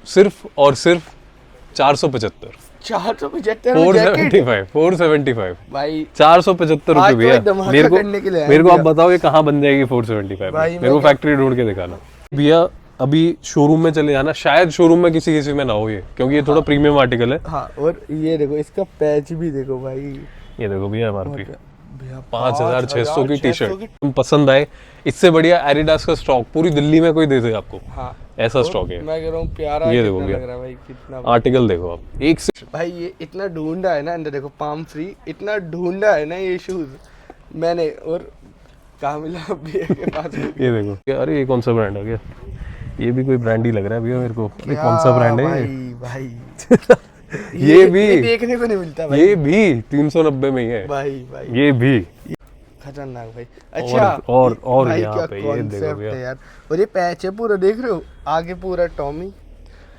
सिर्फ और सिर्फ 475 475 भाई 475 रुपए भैया। मेरे को आप बताओ ये कहाँ बन जाएगी 475 मेरे को फैक्ट्री ढूंढ के दिखाना भैया। अभी शोरूम में चले जाना, शायद शोरूम में किसी में ना हो ये, क्योंकि ये थोड़ा प्रीमियम आर्टिकल है। हाँ, और ये देखो इसका पैच भी देखो भाई, ये देखो भैया MRP 5600 की टी शर्ट पसंद आए। इससे बढ़िया एडिडास का स्टॉक पूरी दिल्ली में कोई दे दे आपको। हाँ, ऐसा स्टॉक है। मैं कह रहा हूँ प्यारा ये देखो लग रहा है भाई, कितना आर्टिकल देखो आप एक से भाई। ये इतना ढूंढा है ना अंदर, देखो पाम फ्री, इतना ढूंढा है ना ये शूज मैंने, और कहाँ मिला भैया के पास। ये देखो, अरे ये कौन सा ब्रांड है? ये भी कोई ब्रांड ही लग रहा है भैया मेरे को। ये कौन सा ब्रांड है भाई? ये भी देखने को नहीं मिलता भाई। ये भी 390 में ही है भाई। ये भी खतरनाक भाई। अच्छा, और भाई यहाँ क्या पे ये देखो भैया यार, और ये पैच है पूरा, देख रहे हो, आगे पूरा टॉमी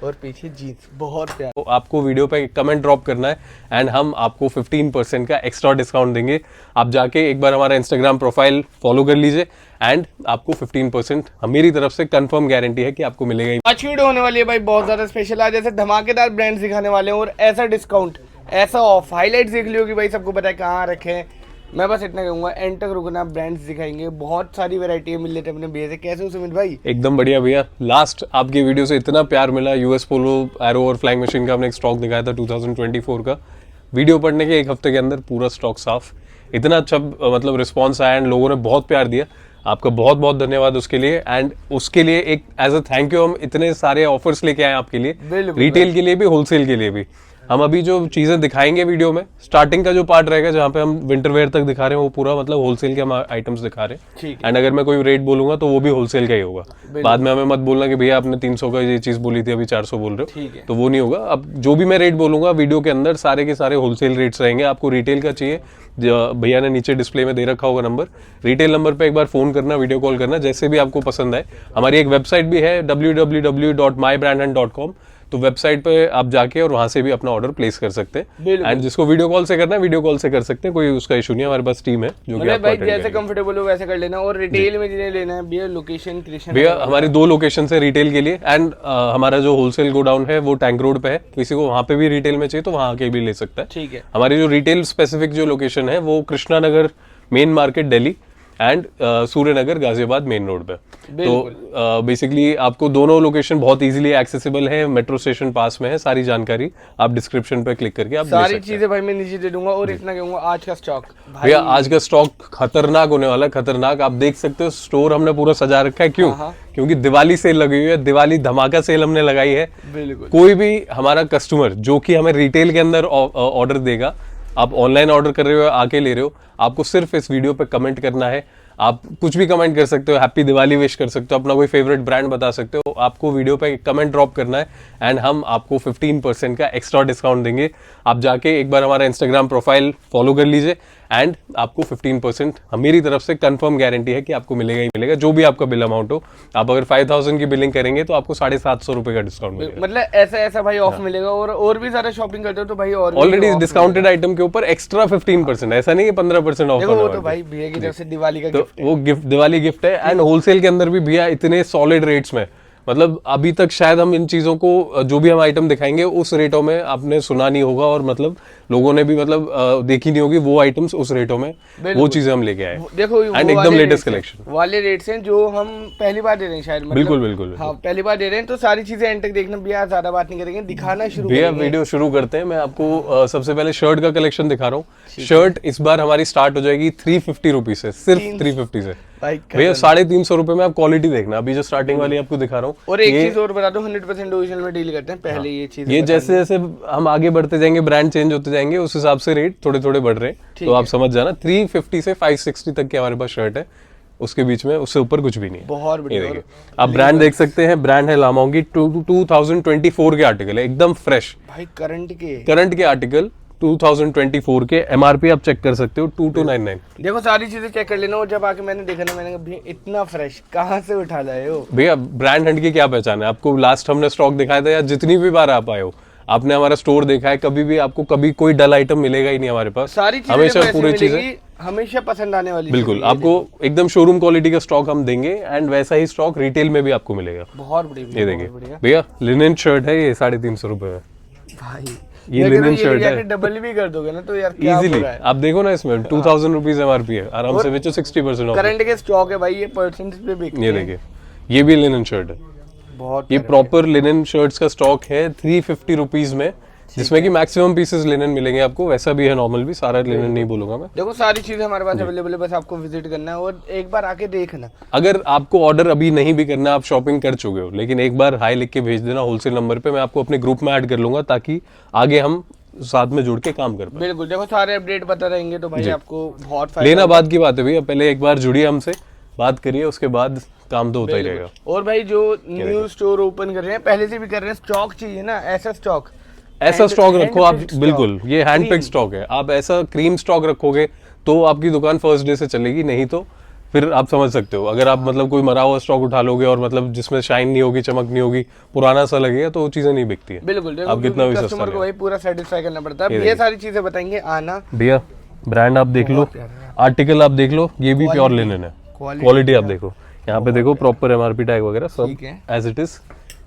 और पीछे जीन्स, बहुत प्यारा। तो आपको वीडियो पे कमेंट ड्रॉप करना है एंड हम आपको 15% का एक्स्ट्रा डिस्काउंट देंगे। आप जाके एक बार हमारा इंस्टाग्राम प्रोफाइल फॉलो कर लीजिए एंड आपको 15% मेरी तरफ से कंफर्म गारंटी है कि आपको मिलेगा। आज की वीडियो होने वाली है भाई बहुत ज्यादा स्पेशल। आज ऐसे धमाकेदार ब्रांड्स दिखाने वाले हैं और ऐसा डिस्काउंट, ऐसा ऑफ, हाईलाइट्स देख लियो कि भाई सबको पता है कहाँ रखे हैं। मैं बस इतना कहूंगा, एंड तक रुकना, ब्रांड्स दिखाएंगे, बहुत सारी वैरायटी मिल लेते हैं अपने भैया से। कैसे हो सुमित भाई? एकदम बढ़िया भैया। लास्ट आपकी वीडियो से इतना प्यार मिला, यूएस पोलो एरो और फ्लाइंग मशीन का हमने एक स्टॉक दिखाया था 2024 का। वीडियो पढ़ने के एक हफ्ते के अंदर पूरा स्टॉक साफ, इतना अच्छा मतलब रिस्पॉन्स आया एंड लोगों ने बहुत प्यार दिया। आपका बहुत बहुत धन्यवाद उसके लिए। एंड उसके लिए एक एज अ थैंक यू हम इतने सारे ऑफर्स लेके आए आपके लिए, रिटेल के लिए भी, होलसेल के लिए भी। हम अभी जो चीजें दिखाएंगे वीडियो में, स्टार्टिंग का जो पार्ट रहेगा जहाँ पे हम विंटर वेयर तक दिखा रहे हैं, वो पूरा मतलब होलसेल के हम आइटम्स दिखा रहे हैं। एंड अगर मैं कोई रेट बोलूंगा तो वो भी होलसेल का ही होगा। बाद में हमें मत बोलना कि भैया आपने 300 का ये चीज बोली थी अभी 400 बोल रहे हो, तो वो नहीं होगा। अब जो भी मैं रेट बोलूंगा वीडियो के अंदर सारे के सारे होलसेल रेट्स रहेंगे। आपको रिटेल का चाहिए, भैया ने नीचे डिस्प्ले में दे रखा होगा नंबर, रिटेल नंबर पे एक बार फोन करना, वीडियो कॉल करना, जैसे भी आपको पसंद आए। हमारी एक वेबसाइट भी है www.mybrandhunt.com, तो वेबसाइट पे आप जाके और वहां से भी अपना ऑर्डर प्लेस कर सकते हैं। एंड जिसको वीडियो कॉल से करना है वीडियो कॉल से कर सकते हैं, कोई उसका इशू नहीं है। हमारे पास टीम है जो कि भाई जैसे कंफर्टेबल हो वैसे कर लेना। और रिटेल में जिन्हें लेना है भैया, लोकेशन कृष्ण भैया हमारी 2 लोकेशन है रिटेल के लिए। एंड हमारा जो होलसेल गोडाउन है वो टैंक रोड पे है, किसी को वहां पे भी रिटेल में चाहिए तो वहां आके भी ले सकता है। ठीक है। हमारी जो रिटेल स्पेसिफिक जो लोकेशन है वो Krishna Nagar main market Delhi and Suryanagar Ghaziabad main road पे। तो बेसिकली आपको दोनों लोकेशन बहुत इजीली एक्सेसिबल है, मेट्रो स्टेशन पास में है। सारी जानकारी आप डिस्क्रिप्शन पे क्लिक करके आप सारी चीजें भाई मैं नीचे दे दूंगा। और इतना कहूंगा, आज का स्टॉक भैया, आज का स्टॉक खतरनाक होने वाला है, खतरनाक। आप देख सकते हो स्टोर हमने पूरा सजा रखा है। क्यों? क्योंकि दिवाली सेल लगी हुई है, दिवाली धमाका सेल हमने लगाई है। कोई भी हमारा कस्टमर जो कि हमें रिटेल के अंदर ऑर्डर देगा, आप ऑनलाइन ऑर्डर कर रहे हो, आके ले रहे हो, आपको सिर्फ इस वीडियो पे कमेंट करना है। आप कुछ भी कमेंट कर सकते हो, हैप्पी दिवाली विश कर सकते हो, अपना कोई फेवरेट ब्रांड बता सकते हो। आपको वीडियो पे कमेंट ड्रॉप करना है एंड हम आपको 15% का एक्स्ट्रा डिस्काउंट देंगे। आप जाके एक बार हमारा इंस्टाग्राम प्रोफाइल फॉलो कर लीजिए एंड आपको 15% मेरी तरफ से कंफर्म गारंटी है कि आपको मिलेगा ही मिलेगा, जो भी आपका बिल अमाउंट हो। आप अगर 5000 की बिलिंग करेंगे तो आपको 750 रुपए का डिस्काउंट मिलेगा। मतलब ऐसा भाई ऑफ मिलेगा। और भी ज्यादा शॉपिंग करते हो तो भाई और ऑलरेडी डिस्काउंटेड आइटम के ऊपर एक्स्ट्रा 15%, ऐसा नहीं कि 15% ऑफ। वो तो भाई भैया की तरफ से दिवाली का गिफ्ट, वो गिफ्ट दिवाली गिफ्ट है। एंड होलसेल के अंदर भी भैया इतने सॉलिड रेट्स में, मतलब अभी तक शायद हम इन चीजों को, जो भी हम आइटम दिखाएंगे उस रेटों में आपने सुना नहीं होगा, और मतलब लोगों ने भी मतलब देखी नहीं होगी वो आइटम्स उस रेटों में। वो चीजें हम लेके आए। देखो एंड एकदम लेटेस्ट कलेक्शन वाले रेट्स हैं जो हम पहली बार दे रहे हैं शायद। मतलब बिल्कुल बिल्कुल हाँ, पहली बार दे रहे हैं तो सारी चीजें एंड तक देखना भैया, ज्यादा बात नहीं करेंगे, दिखाना शुरू भैया। वीडियो शुरू करते हैं। मैं आपको सबसे पहले शर्ट का कलेक्शन दिखा रहा हूँ। शर्ट इस बार हमारी स्टार्ट हो जाएगी 350 रुपीज से, सिर्फ 350 से भैया। 350 रुपए में आप क्वालिटी देखना। अभी जो स्टार्टिंग वाली आपको दिखा रहा हूँ। और एक चीज और बता दो, 100% ओरिजिनल में डील करते हैं पहले। ये चीज ये जैसे जैसे हम आगे बढ़ते जाएंगे, ब्रांड चेंज होते जाएंगे, उस हिसाब से रेट थोड़े थोड़े बढ़ रहे हैं, तो आप समझ जाना। 350 से 560 तक के हमारे पास शर्ट है, उसके बीच में, उससे ऊपर कुछ भी नहीं है। बहुत बढ़िया। आप ब्रांड देख सकते हैं, ब्रांड है लामोंगी। 2024 के आर्टिकल है, एकदम फ्रेश भाई, करंट के आर्टिकल 2024 के। MRP आप चेक कर सकते हो 2299। देखो सारी चीजें चेक कर लेना। और जब आके मैंने देखा ना, मैंने कहा भैया इतना फ्रेश कहाँ से उठा लाए हो? भैया ब्रांड हंट की क्या पहचान है? आपको लास्ट हमने स्टॉक दिखाया था, या जितनी भी बार आप आए हो, आपने हमारा स्टोर देखा है, कभी भी आपको कभी कोई डल आइटम मिलेगा ही नहीं हमारे पास। सारी चीजें हमेशा पूरी चीजें हमेशा पसंद आने वाली बिल्कुल, चीज़ है ये आपको एकदम शोरूम क्वालिटी का स्टॉक हम देंगे एंड वैसा ही स्टॉक रिटेल में भी आपको मिलेगा। देखो। बहुत बढ़िया, ये बहुत देखिए बढ़िया भैया, लिनन शर्ट है ये 350 रुपए में। भाई। ये मैं कह रहा लिनन हूँ, शर्ट जाके है डबल भी कर दोगे ना तो यार क्या इजीली। बुरा है। आप देखो ना इसमें 2000 रुपीज MRP है, आराम से बेचो 60% ऑफ। करंट के स्टॉक है भाई, ये परसेंटेज पे बिकते ये हैं। देखिए, ये भी लिनन शर्ट है। बहुत ये प्यारे प्रॉपर लिनन शर्ट्स का स्टॉक है 350 रुपीज में, जिसमें कि मैक्सिमम पीसेस लिनन मिलेंगे आपको। वैसा भी है नॉर्मल भी, सारा लिनन नहीं बोलूंगा मैं। देखो सारी चीजें हमारे पास अवेलेबल है, बस आपको विजिट करना है और एक बार आके देखना। अगर आपको ऑर्डर अभी नहीं भी करना, आप शॉपिंग कर चुके हो, लेकिन एक बार हाई लिख के भेज देना होलसेल नंबर पे, मैं आपको अपने ग्रुप में ऐड कर लूंगा ताकि आगे हम साथ में जुड़ के काम कर पाए। बिल्कुल, देखो सारे अपडेट पता रहेंगे तो भाई आपको बहुत फायदा लेना बाद की बात है भैया, पहले एक बार जुड़िए हमसे, बात करिए, उसके बाद काम तो होता ही रहेगा। और भाई जो न्यू स्टोर ओपन कर रहे हैं, पहले से भी कर रहे हैं, स्टॉक चाहिए ना, ऐसा स्टॉक ऐसा स्टॉक रखो आप, picked बिल्कुल stock, ये हैंड cream। पिक स्टॉक है। आप ऐसा क्रीम स्टॉक रखोगे तो आपकी दुकान फर्स्ट डे से चलेगी, नहीं तो फिर आप समझ सकते हो, अगर आप मतलब कोई मरा हुआ स्टॉक उठा लोगे और मतलब जिसमें शाइन नहीं होगी, चमक नहीं होगी, पुराना सा लगेगा, तो वो चीजें नहीं बिकती है। बिल्कुल, देखो आप कितना भी सस्ता कस्टमर को ले। भाई पूरा सेटिस्फाई करना पड़ता है। ये सारी चीजें बताएंगे, आना। भैया ब्रांड आप देख लो, आर्टिकल आप देख लो, ये भी प्योर लिनन है। क्वालिटी आप देखो, यहाँ पे देखो प्रॉपर MRP टैग वगैरह सब ठीक है। एज इट इज,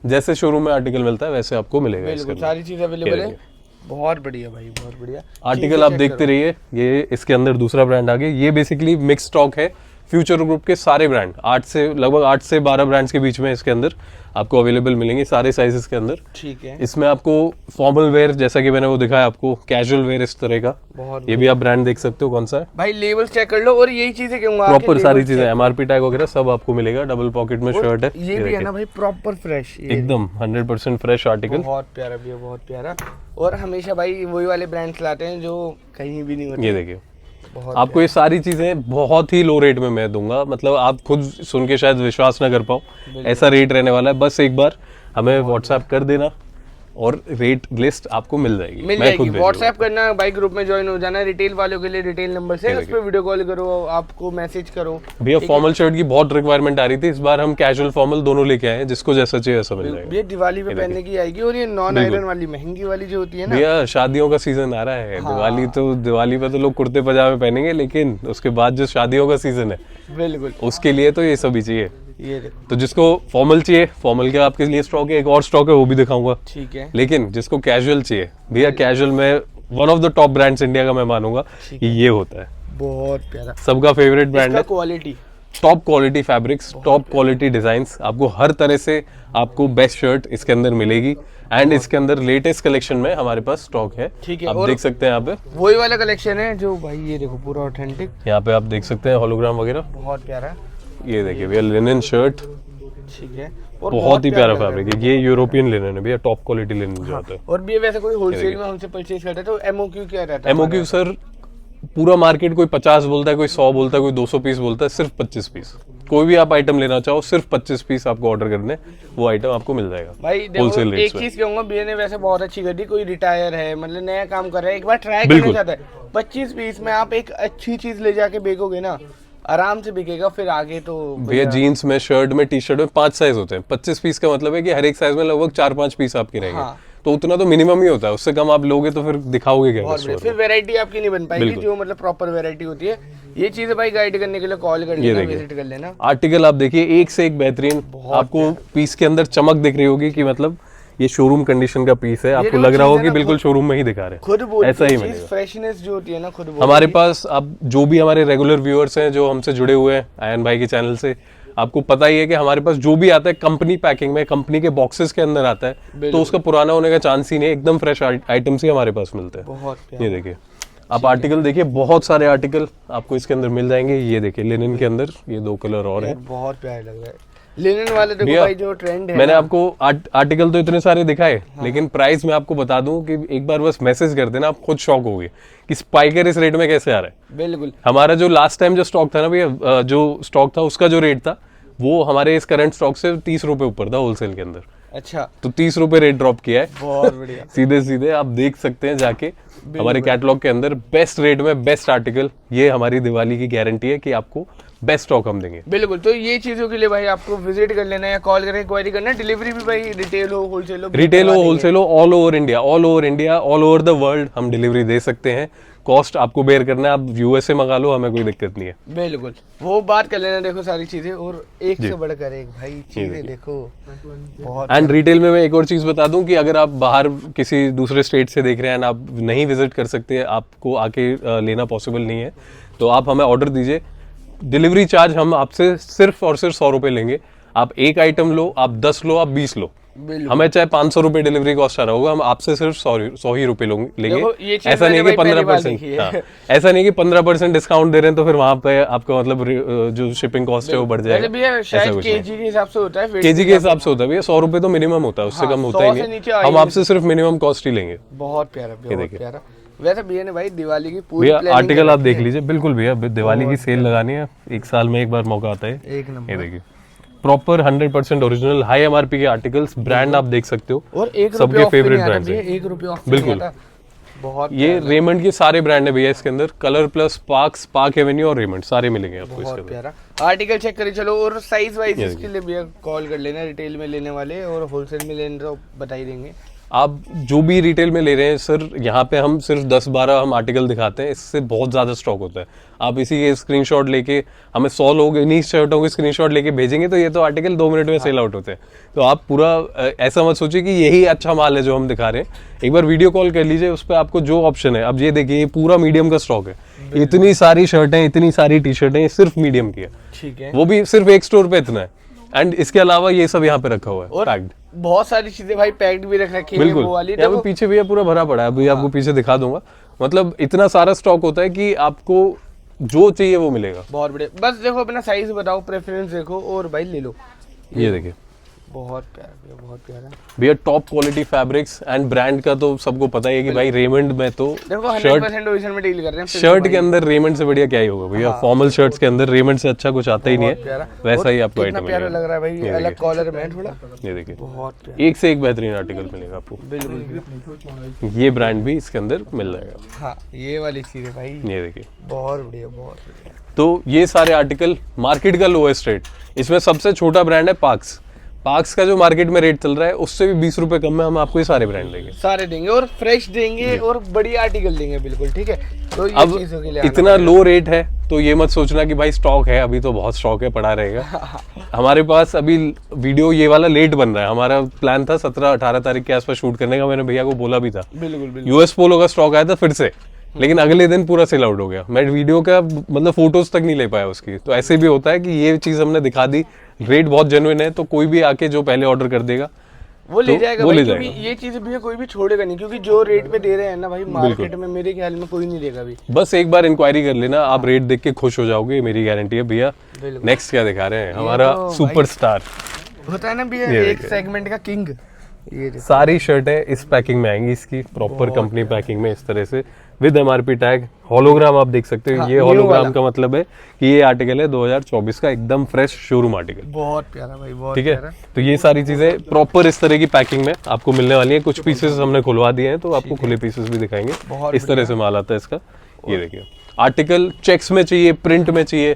जैसे शोरूम में आर्टिकल मिलता है वैसे आपको मिलेगा। बिल्कुल इसके सारी चीजें अवेलेबल है। देखिए। बहुत बढ़िया भाई, बहुत बढ़िया। आर्टिकल आप देखते रहिए। ये इसके अंदर दूसरा ब्रांड आ गया, ये बेसिकली मिक्स स्टॉक है। फ्यूचर ग्रुप के सारे ब्रांड, लगभग 8 से 12 ब्रांड्स के बीच में इसके अंदर आपको अवेलेबल मिलेंगे, सारे साइजेस के अंदर। ठीक है, इसमें आपको फॉर्मल वेयर, जैसा कि मैंने वो दिखाया आपको, कैजुअल वेयर इस तरह का, बहुत ये भी आप ब्रांड देख सकते हो कौन सा है। भाई लेबल्स चेक कर लो, और यही चीजें कहूंगा प्रॉपर सारी चीजें, MRP टैग वगैरह सब आपको मिलेगा। डबल पॉकेट में शर्ट है, ये भी है ना भाई, प्रॉपर फ्रेश, एकदम 100% फ्रेश आर्टिकल। बहुत प्यारा भैया, बहुत प्यारा। और हमेशा भाई वही वाले ब्रांड्स लाते हैं जो कहीं भी नहीं होते। ये देखिए, बहुत आपको ये सारी चीजें बहुत ही लो रेट में मैं दूंगा, मतलब आप खुद सुन के शायद विश्वास ना कर पाओ, ऐसा रेट रहने वाला है। बस एक बार हमें व्हाट्सएप कर देना और रेट लिस्ट आपको मिल जाएगी। मिल मैं खुद जाएगी। व्हाट्सएप करना, बाइक ग्रुप में ज्वाइन हो जाना। रिटेल वालों के लिए रिटेल नंबर से उस पर वीडियो कॉल करो, आपको मैसेज करो। भैया फॉर्मल शर्ट की बहुत रिक्वायरमेंट आ रही थी, इस बार हम कैजुअल फॉर्मल दोनों लेके आए हैं, जिसको जैसा चाहिए वैसा मिल जाएगा। ये दिवाली पे पहनने की आएगी, और ये नॉन आयरन वाली महंगी वाली जो होती है ना। भैया शादियों का सीजन आ रहा है, दिवाली पे तो लोग कुर्ते पजामे पहनेंगे, लेकिन उसके बाद जो शादियों का सीजन है बिल्कुल, उसके लिए तो ये सभी चाहिए। ये देखो, तो जिसको फॉर्मल चाहिए, फॉर्मल का आपके लिए स्टॉक है, एक और स्टॉक है वो भी दिखाऊंगा। ठीक है, लेकिन जिसको कैजुअल चाहिए भैया, कैजुअल में one of the top brands India का मैं मानूंगा कि ये होता है। बहुत प्यारा, सबका फेवरेट ब्रांड है। Quality, top quality fabrics, top quality designs, आपको हर तरह से आपको बेस्ट शर्ट इसके अंदर मिलेगी। एंड इसके अंदर लेटेस्ट कलेक्शन में हमारे पास स्टॉक है, ठीक है। आप और देख सकते हैं यहाँ पे, वही वाला कलेक्शन है जो भाई, ये देखो पूरा ऑथेंटिक, यहाँ पे आप देख सकते हैं होलोग्राम वगैरह। बहुत प्यारा। ये देखिए भैया, लिनन शर्ट, ठीक है, और बहुत ही प्यारा लग रहा फैब्रिक है। ये यूरोपियन लिनन है भैया, टॉप क्वालिटी लिनन जो आता है। और भी वैसे कोई होलसेल में हमसे परचेज करता है तो एमओक्यू क्या रहता है? एमओक्यू सर, पूरा मार्केट कोई 50 बोलता है, कोई 100 बोलता है, कोई 200 पीस बोलता है, सिर्फ 25 पीस। कोई भी आप आइटम लेना चाहो, सिर्फ 25 पीस आपको ऑर्डर करने, वो आइटम आपको मिल जाएगा भाई देखो, होलसेल एक रेट्स में। चीज कहूंगा, भैया ने वैसे बहुत अच्छी कर दी। कोई रिटायर है, मतलब नया काम कर रहा है, एक बार ट्राई करना चाहता है, 25 पीस में आप एक अच्छी चीज ले जाके बेचोगे ना, आराम से बिकेगा। फिर आगे तो भैया जीन्स में, शर्ट में, टी शर्ट में 5 साइज होते हैं। 25 पीस का मतलब है कि हर एक साइज में लगभग 4-5 पीस आपके रहेंगे। हाँ। तो उतना तो मिनिमम ही होता है, उससे कम आप लोगे तो फिर दिखाओगे क्या बहुत कस्टमर बढ़िया। फिर वैरायटी आपकी नहीं बन पाएगी जो मतलब प्रॉपर वैरायटी होती है। ये चीजें भाई गाइड करने के लिए कॉल कर लेना, विजिट कर लेना। आर्टिकल आप देखिए, एक से एक बेहतरीन। आपको पीस के अंदर चमक दिख रही होगी कि मतलब ये शोरूम कंडीशन का पीस है, आपको लग रहा होगा कि बिल्कुल शोरूम में ही दिखा रहे हैं। खुद बोलते ऐसा ही हैं, मिलेगा। फ्रेशनेस जो होती है ना, खुद बोलते हमारे पास अब जो भी हमारे रेगुलर व्यूअर्स हैं जो हमसे जुड़े हुए हैं आयन भाई के चैनल से, आपको पता ही है कि हमारे पास जो भी आता है कंपनी पैकिंग में, कंपनी के बॉक्सेस के अंदर आता है, तो उसका पुराना होने का चांस ही नहीं है। एकदम फ्रेश आइटम्स ही हमारे पास मिलते हैं। बहुत ये देखिए, आप आर्टिकल देखिए, बहुत सारे आर्टिकल आपको इसके अंदर मिल जाएंगे। ये देखिए लिनन के अंदर ये 2 कलर और हैं। बहुत प्यारे लग रहा है लिनन वाले। देखो भाई जो ट्रेंड है, मैंने आपको आर्टिकल तो इतने सारे दिखाए, लेकिन प्राइस मैं आपको बता दूं कि एक बार बस मैसेज कर देना, आप खुद शॉक होगे कि स्पाइकर इस रेट में कैसे आ रहा है। बिल्कुल, हमारा जो लास्ट टाइम जो स्टॉक था ना भैया, जो स्टॉक था उसका जो रेट था वो हमारे इस करंट स्टॉक से 30 रुपए ऊपर था होलसेल के अंदर। अच्छा, तो 30 रुपए रेट ड्रॉप किया है। बहुत बढ़िया। सीधे सीधे आप देख सकते हैं जाके हमारे कैटलॉग के अंदर बेस्ट रेट में बेस्ट आर्टिकल। ये हमारी दिवाली की गारंटी है कि आपको बेस्ट स्टॉक हम देंगे। बिल्कुल, तो ये चीजों के लिए भाई आपको विजिट कर लेना है या कॉल करके क्वेरी करना है। डिलीवरी भी भाई रिटेल हो होलसेल हो, रिटेल हो होलसेल हो, all over India, all over the world हम डिलीवरी दे सकते हैं। कॉस्ट आपको बेयर करना है, आप यूएसए मंगा लो, हमें कोई दिक्कत नहीं है। बिल्कुल, वो बात कर लेना। देखो सारी चीजें, और एक से बढ़कर एक भाई चीजें देखो बहुत। एंड रिटेल में मैं एक और चीज बता दूं कि अगर आप बाहर किसी दूसरे स्टेट से देख रहे हैं, आप नहीं विजिट कर सकते, आपको आके लेना पॉसिबल नहीं है, तो आप हमें ऑर्डर दीजिए। डिलीवरी चार्ज हम आपसे सिर्फ और सिर्फ 100 रुपए लेंगे। आप एक आइटम लो, आप 10 लो, आप 20 लो, हमें चाहे 500 रुपए डिलीवरी कॉस्ट आ रहा होगा, हम आपसे सिर्फ 100 ही रुपए लेंगे। ऐसा नहीं कि 15%, ऐसा नहीं कि 15% डिस्काउंट दे रहे हैं तो फिर वहां पे आपका मतलब जो शिपिंग कॉस्ट है वो बढ़ जाएगा। केजी के हिसाब से होता है, केजी के हिसाब से होता है भैया। 100 रुपए तो मिनिमम होता है, उससे कम होता ही नहीं। हम आपसे सिर्फ मिनिमम कॉस्ट ही लेंगे। बहुत प्यारा, बहुत प्यारा। वैसे भैया ने भाई दिवाली की पूरी आर्टिकल आप देख लीजिए। बिल्कुल भैया, दिवाली की सेल लगानी है, एक साल में एक बार मौका आता है। एक नंबर, ये देखिए प्रॉपर 100% ओरिजिनल हाई एमआरपी के आर्टिकल्स, ब्रांड आप देख सकते हो, और सबके फेवरेट ब्रांड्स हैं। 1 रुपया बिल्कुल, बहुत। ये रेमंड के सारे ब्रांड है भैया इसके अंदर, कलर प्लस, पार्क एवेन्यू और रेमंड सारे मिलेंगे आपको इसके अंदर। प्यारा आर्टिकल चेक करिए। चलो, और साइज वाइज इसके लिए भैया कॉल कर लेना, रिटेल में लेने वाले और होलसेल में लेने तो बता ही देंगे। आप जो भी रिटेल में ले रहे हैं सर, यहाँ पे हम सिर्फ 10-12 हम आर्टिकल दिखाते हैं, इससे बहुत ज़्यादा स्टॉक होता है। आप इसी के स्क्रीनशॉट लेके, हमें 100 लोग इन्हीं शर्टों के स्क्रीनशॉट लेके भेजेंगे तो ये तो आर्टिकल 2 मिनट में सेल आउट होते हैं। तो आप पूरा ऐसा मत सोचिए कि यही अच्छा माल है जो हम दिखा रहे हैं। एक बार वीडियो कॉल कर लीजिए, उस पर आपको जो ऑप्शन है। अब ये देखिए, ये पूरा मीडियम का स्टॉक है, इतनी सारी शर्टें, इतनी सारी टी शर्टें, ये सिर्फ मीडियम की है, ठीक है, वो भी सिर्फ एक स्टोर पे इतना है। एंड इसके अलावा ये सब यहाँ पे रखा हुआ है पैक्ड। बहुत सारी चीजें भाई पैक्ड भी रख रखी है। बिल्कुल, वो वाली यहाँ पे पीछे भी पूरा भरा पड़ा है, अभी आपको पीछे दिखा दूंगा। मतलब इतना सारा स्टॉक होता है कि आपको जो चाहिए वो मिलेगा। बहुत बढ़िया। बस देखो, अपना साइज बताओ, प्रेफरेंस देखो और भाई ले लो। ये देखिए, बहुत प्यारा भैया, बहुत प्यारा भैया। Top quality fabrics and brand का तो सबको पता ही है कि भाई रेमंड में तो देखो 100% ओरिजिनल में डील कर रहे हैं। शर्ट के अंदर रेमंड से बढ़िया क्या ही होगा भैया। फॉर्मल शर्ट्स के अंदर रेमंड से अच्छा कुछ आता ही नहीं है। वैसा ही आपको आइटम प्यारा लग रहा है भाई, अलग कॉलर में थोड़ा। ये देखिए, बहुत एक से एक बेहतरीन आर्टिकल मिलेगा आपको। बिल्कुल, ये ब्रांड भी इसके अंदर मिल जाएगा। हाँ, ये वाली चीज है भाई। ये देखिए, बहुत बढ़िया, बहुत बढ़िया। तो ये सारे आर्टिकल मार्केट का लोएस्ट रेट। इसमें सबसे छोटा ब्रांड है पार्क्स का जो मार्केट में रेट चल रहा है उससे भी 20 रुपए कम में हम आपको ये सारे ब्रांड देंगे, सारे देंगे और फ्रेश देंगे और बढ़िया आर्टिकल देंगे। बिल्कुल ठीक है। तो ये अब चीजों के लिए इतना लो रेट है तो ये मत सोचना कि भाई स्टॉक है, अभी तो बहुत स्टॉक है, पड़ा रहेगा। हमारे पास अभी वीडियो ये वाला लेट बन रहा है। हमारा प्लान था 17-18 तारीख के आसपास शूट करने का, मैंने भैया को बोला भी था। बिल्कुल, यूएस पोलो का स्टॉक आया था फिर से, लेकिन अगले दिन पूरा सेल आउट हो गया। मैं वीडियो का मतलब फोटोज तक नहीं ले पाया उसकी। तो ऐसे भी होता है कि ये चीज हमने दिखा दी, रेट बहुत जेन्युइन है, तो कोई भी आके जो पहले ऑर्डर कर देगा वो ले तो जाएगा वो भाई, ले क्योंकि जाएगा। ये चीज भी कोई भी छोड़ेगा नहीं, क्योंकि जो रेट पे दे रहे हैं ना भाई मार्केट में, मेरे ख्याल में कोई नहीं देगा भी। बस एक बार इंक्वायरी कर लेना, आप रेट देख के खुश हो जाओगे, मेरी गारंटी है भैया। नेक्स्ट क्या दिखा रहे हैं, हमारा सुपरस्टार होता है ना भैया, एक सेगमेंट का किंग। ये सारी शर्टें इस पैकिंग में आएंगी, इसकी प्रॉपर कंपनी पैकिंग में, इस तरह से विद एमआरपी टैग। होलोग्राम आप देख सकते हो। ये होलोग्राम का मतलब है कि ये आर्टिकल है 2024 का, एकदम फ्रेश शोरूम आर्टिकल। बहुत प्यारा भाई, बहुत ठीक है। तो ये सारी चीजें प्रॉपर इस तरह की पैकिंग में आपको मिलने वाली है। कुछ पीसेस हमने खुलवा दिए हैं तो आपको खुले पीसेस भी दिखाएंगे। इस तरह से माल आता है इसका। ये देखिए, आर्टिकल चेक्स में चाहिए, प्रिंट में चाहिए,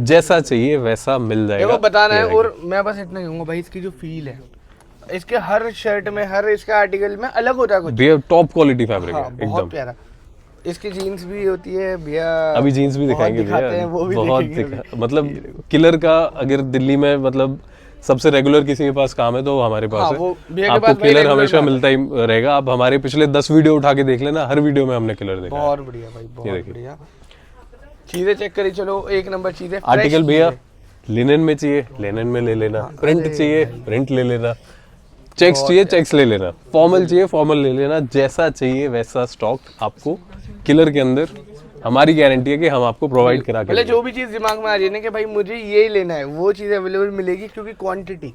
जैसा चाहिए वैसा मिल जाएगा। देखो बताना है। और मैं बस इतना कहूंगा भाई, इसकी जो फील है, इसके हर शर्ट में, हर इसका आर्टिकल में अलग होता है कुछ। भैया टॉप क्वालिटी फैब्रिक है एकदम। बहुत प्यारा। इसकी जीन्स भी होती है भैया, अभी जीन्स भी दिखाएंगे भैया, बहुत मतलब किलर का। अगर दिल्ली में मतलब सबसे रेगुलर किसी के पास काम है तो हमारे पास है। आपको किलर हमेशा मिलता ही रहेगा। आप हमारे पिछले 10 वीडियो उठा के देख लेना, हर वीडियो में हमने किलर देखा। बहुत बढ़िया भाई, बहुत बढ़िया। चीजें चेक करिए। चलो, एक नंबर चीजें। आर्टिकल भैया लिनन में चाहिए, लिनन में ले लेना। प्रिंट चाहिए, प्रिंट ले लेना। चेक्स चाहिए, चेक्स ले लेना। फॉर्मल चाहिए, फॉर्मल ले लेना। जैसा चाहिए वैसा स्टॉक आपको किलर के अंदर, हमारी गारंटी है कि हम आपको प्रोवाइड करा के। जो भी चीज दिमाग में आ रही है ना कि भाई मुझे ये लेना है, वो चीज अवेलेबल मिलेगी, क्योंकि क्वांटिटी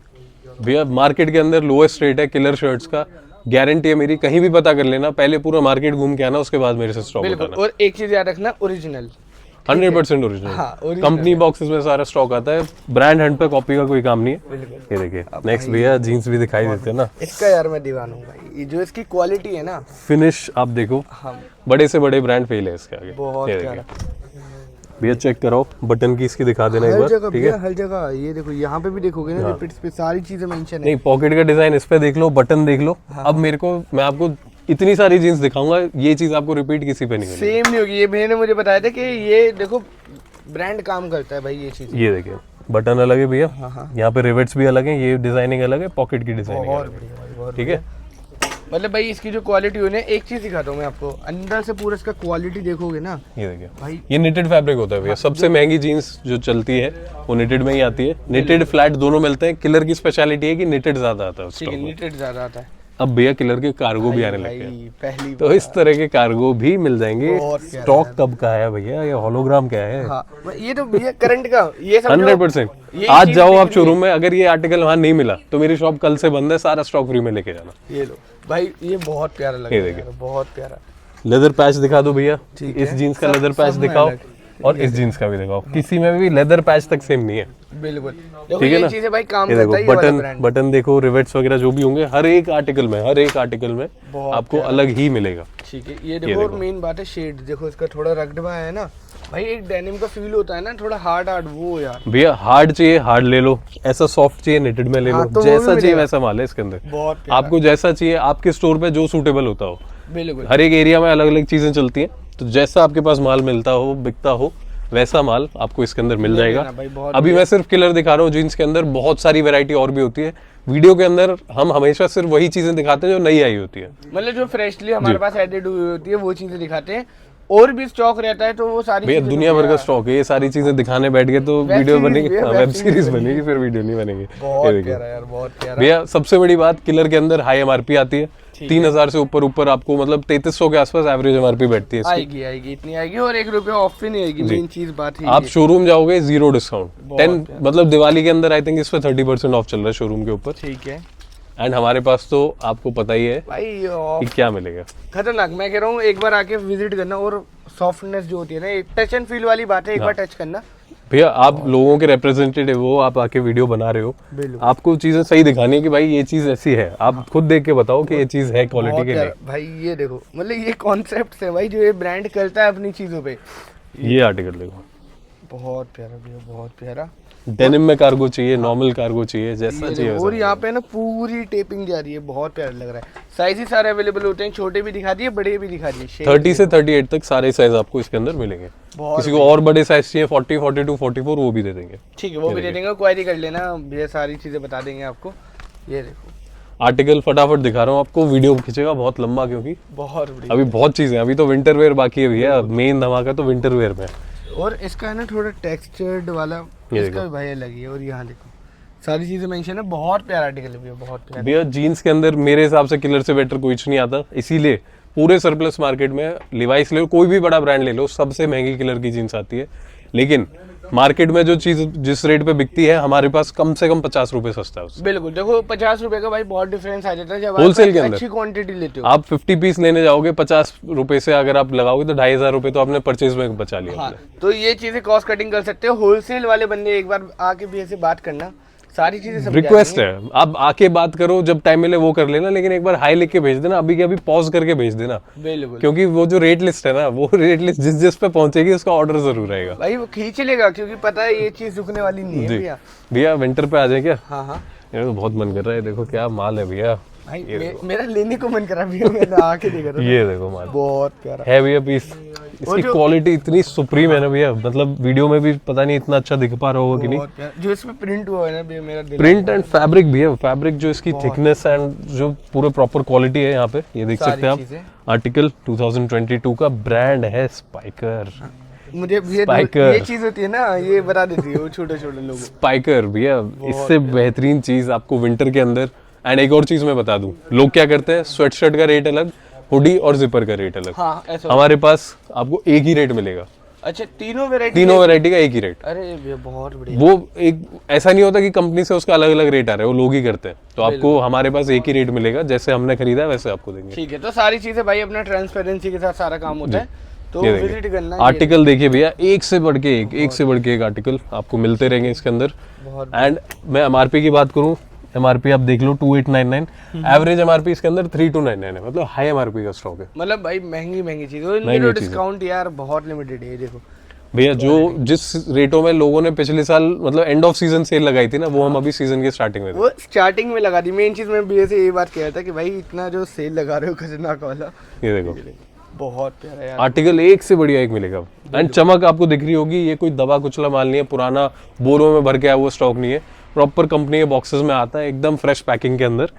भैया मार्केट के अंदर लोएस्ट रेट है किलर शर्ट्स का। गारंटी है मेरी, कहीं भी पता कर लेना। पहले पूरा मार्केट घूम के आना, उसके बाद मेरे से स्टॉक उठाना। और एक चीज याद रखना, ओरिजिनल 100% ओरिजिनल। कंपनी बॉक्सेस में सारा स्टॉक आता है। ब्रांड हंट पे कॉपी का कोई काम नहीं है। ये देखिए, नेक्स्ट भैया जीन्स भी दिखाई देते हैं ना। इसका यार मैं दीवाना हूँ भाई, ये जो इसकी क्वालिटी है ना, फिनिश आप देखो, बड़े से बड़े ब्रांड फेल है इसके आगे। बहुत प्यारा। भैया चेक कराओ, बटन की इसकी दिखा देना एक हर बार, जगह ठीक भैया, है। हर जगह ये देखो, यहाँ पे भी देखोगे ना रिपीट्स पे सारी चीजें मेंशन है। नहीं, पॉकेट का डिजाइन इस पे देख लो, बटन देख लो। अब मेरे को, मैं आपको इतनी सारी जीन्स दिखाऊंगा, ये चीज आपको रिपीट किसी पे नहीं मिलेगी। सेम नहीं होगी। ये भैया ने मुझे बताया था कि ये देखो ब्रांड काम करता है भाई ये चीज। ये देखिए, बटन अलग है भैया, हाँ। यहाँ पे रिवेट्स भी अलग है, ये डिजाइनिंग अलग है, पॉकेट की डिजाइनिंग बहुत अलग बढ़िया भाई, है, बहुत ठीक है। मतलब भाई इसकी जो क्वालिटी होने, एक चीज दिखाता हूँ मैं आपको, अंदर से पूरा इसका क्वालिटी देखोगे ना ये देखिए भाई, ये निटेड फैब्रिक होता है भैया। सबसे महंगी जीन्स जो चलती है वो निटेड में ही आती है। निटेड फ्लैट दोनों मिलते हैं। किलर की स्पेशलिटी है कि निटेड ज्यादा आता है उस ठीक है, स्टॉक में। नीटेड ज्यादा आता है अब भैया किलर के कार्गो भी आने लगे हैं, भाई। पहली तो इस तरह के कार्गो भी मिल जाएंगे। बहुत प्यारा स्टॉक कब का है भैया, ये होलोग्राम क्या है? हाँ, ये तो भैया करंट का, ये समझो 100%। ये आज चीज़ जाओ आप देखनी शोरूम में, अगर ये आर्टिकल वहां नहीं मिला तो मेरी शॉप कल से बंद है, सारा स्टॉक फ्री में लेके जाना। ये लो भाई, ये बहुत प्यारा लग ये रहा देखिए। है, बहुत प्यारा। लेदर पैच दिखा दो भैया, ठीक इस है। जीन्स का सब- लेदर पैच सब में दिखाओ, अलग। और इस जीन्स का भी दिखाओ। किसी में भी लेदर पैच तक सेम नहीं है, बिल्कुल। देखो ठीक है ये ना? चीजें भाई काम ये करता देखो है, ये वाला बटन, ब्रांड बटन देखो, रिवेट्स वगैरह जो भी होंगे हर एक आर्टिकल में, बहुत आपको अलग ही मिलेगा। ठीक है। ये देखो, और मेन बात है शेड देखो, इसका थोड़ा रगड़वा है ना भाई, एक डेनिम का फील होता है ना, थोड़ा हार्ड वो यार। भैया हार्ड चाहिए हार्ड ले लो, ऐसा सॉफ्ट चाहिए निटेड में ले लो, हाँ, तो वो भी जैसा चाहिए मिलेगा। वैसा माल है इसके अंदर। बहुत प्यारा। आपको जैसा चाहिए, आपके स्टोर पे जो सूटेबल होता हो। बिल्कुल। हर एक एरिया में अलग अलग चीजें चलती हैं, तो जैसा आपके पास माल मिलता हो, बिकता हो, वैसा माल आपको इसके अंदर मिल जाएगा। लेना भाई, बहुत अभी मैं सिर्फ किलर दिखा रहा हूँ जीन्स के अंदर, बहुत सारी वैरायटी और भी होती है। वीडियो के अंदर हम हमेशा सिर्फ वही चीजें दिखाते हैं जो नई आई होती है। मतलब जो फ्रेशली हमारे पास एडेड हुई होती है वो चीजें दिखाते हैं, और भी स्टॉक रहता है तो वो सारी भैया चीजें दुनिया भर का स्टॉक है, ये सारी चीजें दिखाने बैठ गए तो वेब वीडियो सीरीज बनेगी, भी है, हाँ, वेब वेब सीरीज सीरीज बनेगी, फिर वीडियो नहीं बनेगी। बहुत ये देखिए प्यारा यार, बहुत प्यारा। भैया, सबसे बड़ी बात, किलर के अंदर हाई एमआरपी आती है। 3000 से ऊपर ऊपर आपको, मतलब 3300 के आसपास एवरेज एमआरपी बैठती है इसकी। आएगी इतनी आएगी, और 1 रुपया ऑफ भी नहीं आएगी। मेन चीज बात है आप शोरूम जाओगे जीरो डिस्काउंट, बहुत 10, मतलब दिवाली के अंदर आई थिंक इस पे 30% ऑफ चल रहा है शोरूम के ऊपर। ठीक है एंड हमारे पास तो आपको पता ही है भाई, कि क्या मिलेगा। खतरनाक। मैं कह रहा हूँ एक बार आके विजिट करना, और सॉफ्टनेस जो होती है ना, एक टच एंड फील वाली बात है, एक बार टच करना। भैया आप लोगों के रिप्रेजेंटेटिव हो, आप आके वीडियो बना रहे हो, बिल्कुल। आपको चीजें सही दिखानी है कि भाई ये चीज ऐसी है, आप खुद देख के बताओ कि ये चीज है क्वालिटी बहुत के प्यारा नहीं। भाई, ये देखो, मतलब ये कॉन्सेप्ट है भाई जो ये ब्रांड करता है अपनी चीजों पे। ये आर्टिकल देखो, बहुत प्यारा भैया, बहुत प्यारा। डेनिम में कार्गो चाहिए, नॉर्मल कार्गो चाहिए, जैसा ये चाहिए देखो, और वैसा। यहाँ पे ना पूरी टेपिंग जा रही है, बहुत प्यारा लग रहा है। साइज ही सारे अवेलेबल होते हैं, छोटे भी दिखा दिए, बड़े भी दिखा दिए। शेप 30 से 38 तक सारे साइज आपको इसके अंदर मिलेंगे। बहुत किसी को और बड़े साइज चाहिए 40, 42, 44, वो भी दे देंगे। ठीक है, वो भी दे देंगे, क्वारी कर लेना भैया, सारी चीजें बता देंगे आपको। ये देखो, आर्टिकल फटाफट दिखा रहा हूँ आपको, वीडियो खींचेगा बहुत लंबा क्योंकि बहुत बढ़िया। अभी बहुत चीजें, अभी तो विंटर वेयर बाकी है भैया, मेन धमाका तो विंटर वेयर में है। और इसका है ना थोड़ा टेक्सचर्ड वाला, ये इसका देखो। भी भाई अलग ही है। और यहाँ देखो, सारी चीजें मेंशन है, बहुत प्यारा आर्टिकल है भैया, बहुत प्यारा। भैया जीन्स के अंदर मेरे हिसाब से किलर से बेटर कुछ नहीं आता, इसीलिए पूरे सरप्लस मार्केट में लिवाइस ले लो, कोई भी बड़ा ब्रांड ले लो, सबसे महंगी किलर की जीन्स आती है। लेकिन मार्केट में जो चीज जिस रेट पे बिकती है, हमारे पास कम से कम 50 रुपए सस्ता है उससे। बिल्कुल, देखो 50 रुपए का भाई बहुत डिफरेंस आ जाता है जब Wholesale आप के अंदर। अच्छी क्वांटिटी लेते हो। आप 50 पीस लेने जाओगे, 50 रुपए से अगर आप लगाओगे तो 2500 रुपए तो आपने परचेज में बचा लिया। हाँ, तो ये चीजें कॉस्ट कटिंग कर सकते हो। होलसेल वाले बंदे एक बार आके भी ऐसे बात करना, सारी चीजें समझा रिक्वेस्ट देंगे। है, आप आके बात करो, जब टाइम मिले वो कर लेना, लेकिन एक बार हाई लिख के भेज देना, अभी के अभी पॉज करके भेज देना, बिल्कुल क्योंकि वो जो रेट लिस्ट है ना, वो रेट लिस्ट जिस जिस पे पहुंचेगी उसका ऑर्डर जरूर रहेगा। भाई, वो खींच लेगा, क्योंकि पता है ये चीज रुकने वाली नहीं है जी भैया। भैया, विंटर पे आ जाए क्या? हाँ हाँ ये तो बहुत मन कर रहा है, देखो क्या माल है भैया। भाई, मेरा लेने को मन करा भैया, मैं आके देख रहा था। ये देखो माल बहुत प्यारा है भैया पीस, इसकी क्वालिटी इतनी सुप्रीम है ना भैया, मतलब वीडियो में भी पता नहीं इतना अच्छा दिख पा रहा होगा कि नहीं। बहुत प्यारा, जो इसमें प्रिंट हुआ है ना भैया, मेरा दिल। प्रिंट एंड फैब्रिक भैया, फैब्रिक जो इसकी थिकनेस एंड जो पूरे प्रॉपर क्वालिटी है यहाँ पे, ये देख सारी सकते हैं चीजें। आप। आर्टिकल 2022 का ब्रांड है स्पाइकर। मुझे भैया Spiker। ये चीज होती है ना, ये बता देती है वो छोटे छोटे लोगों। स्पाइकर भैया, इससे बेहतरीन चीज आपको विंटर के अंदर। एंड एक और चीज मैं बता दूं, लोग क्या करते हैं, स्वेटशर्ट का रेट अलग, हुडी और जिपर का रेट अलग। हाँ, ऐसा। हमारे पास आपको एक ही रेट मिलेगा, अच्छा, तीनों वेरायटी। तीनों वैरायटी का एक ही रेट। अरे भैया, बहुत बढ़िया। वो एक ऐसा नहीं होता कि कंपनी से उसका अलग अलग रेट आ रहा है, वो लोग ही करते हैं। तो आपको हमारे पास एक ही रेट मिलेगा, जैसे हमने खरीदा है वैसे आपको देंगे। ठीक है, तो सारी चीजें भाई अपना ट्रांसपेरेंसी के साथ सारा काम होता है, तो ये विजिट देखिए करना। आर्टिकल देखिए भैया, एक से बढ़ के एक से बढ़ के एक आर्टिकल आपको मिलते रहेंगे इसके अंदर। बहुत। एंड मैं एमआरपी की बात करूं, एमआरपी आप देख लो 2899, एवरेज एमआरपी इसके अंदर 3299 है, मतलब हाई एमआरपी का स्टॉक है। मतलब भाई महंगी महंगी चीज, और महंगी इनकी चीज़ है। डिस्काउंट यार बहुत लिमिटेड है। ये देखो, भैया जो जिस रेटों में लोगों ने पिछले साल मतलब एंड ऑफ सीजन सेल लगाई थी ना, वो हम अभी सीजन के स्टार्टिंग में थे। वो स्टार्टिंग में लगा दी। मेन चीज मैं भैया से ये बात कह रहा था कि भाई इतना जो सेल लगा रहे हो खतरनाक वाला, ये देखो बहुत प्यारा यार। आर्टिकल एक से बढ़िया एक मिलेगा। एंड चमक आपको दिख रही होगी, ये कोई दबा कुचला माल नहीं है, पुराना बोरों में भर के आया वो स्टॉक नहीं है, प्रॉपर कंपनी के बॉक्सेस में आता है, एकदम फ्रेश पैकिंग के अंदर,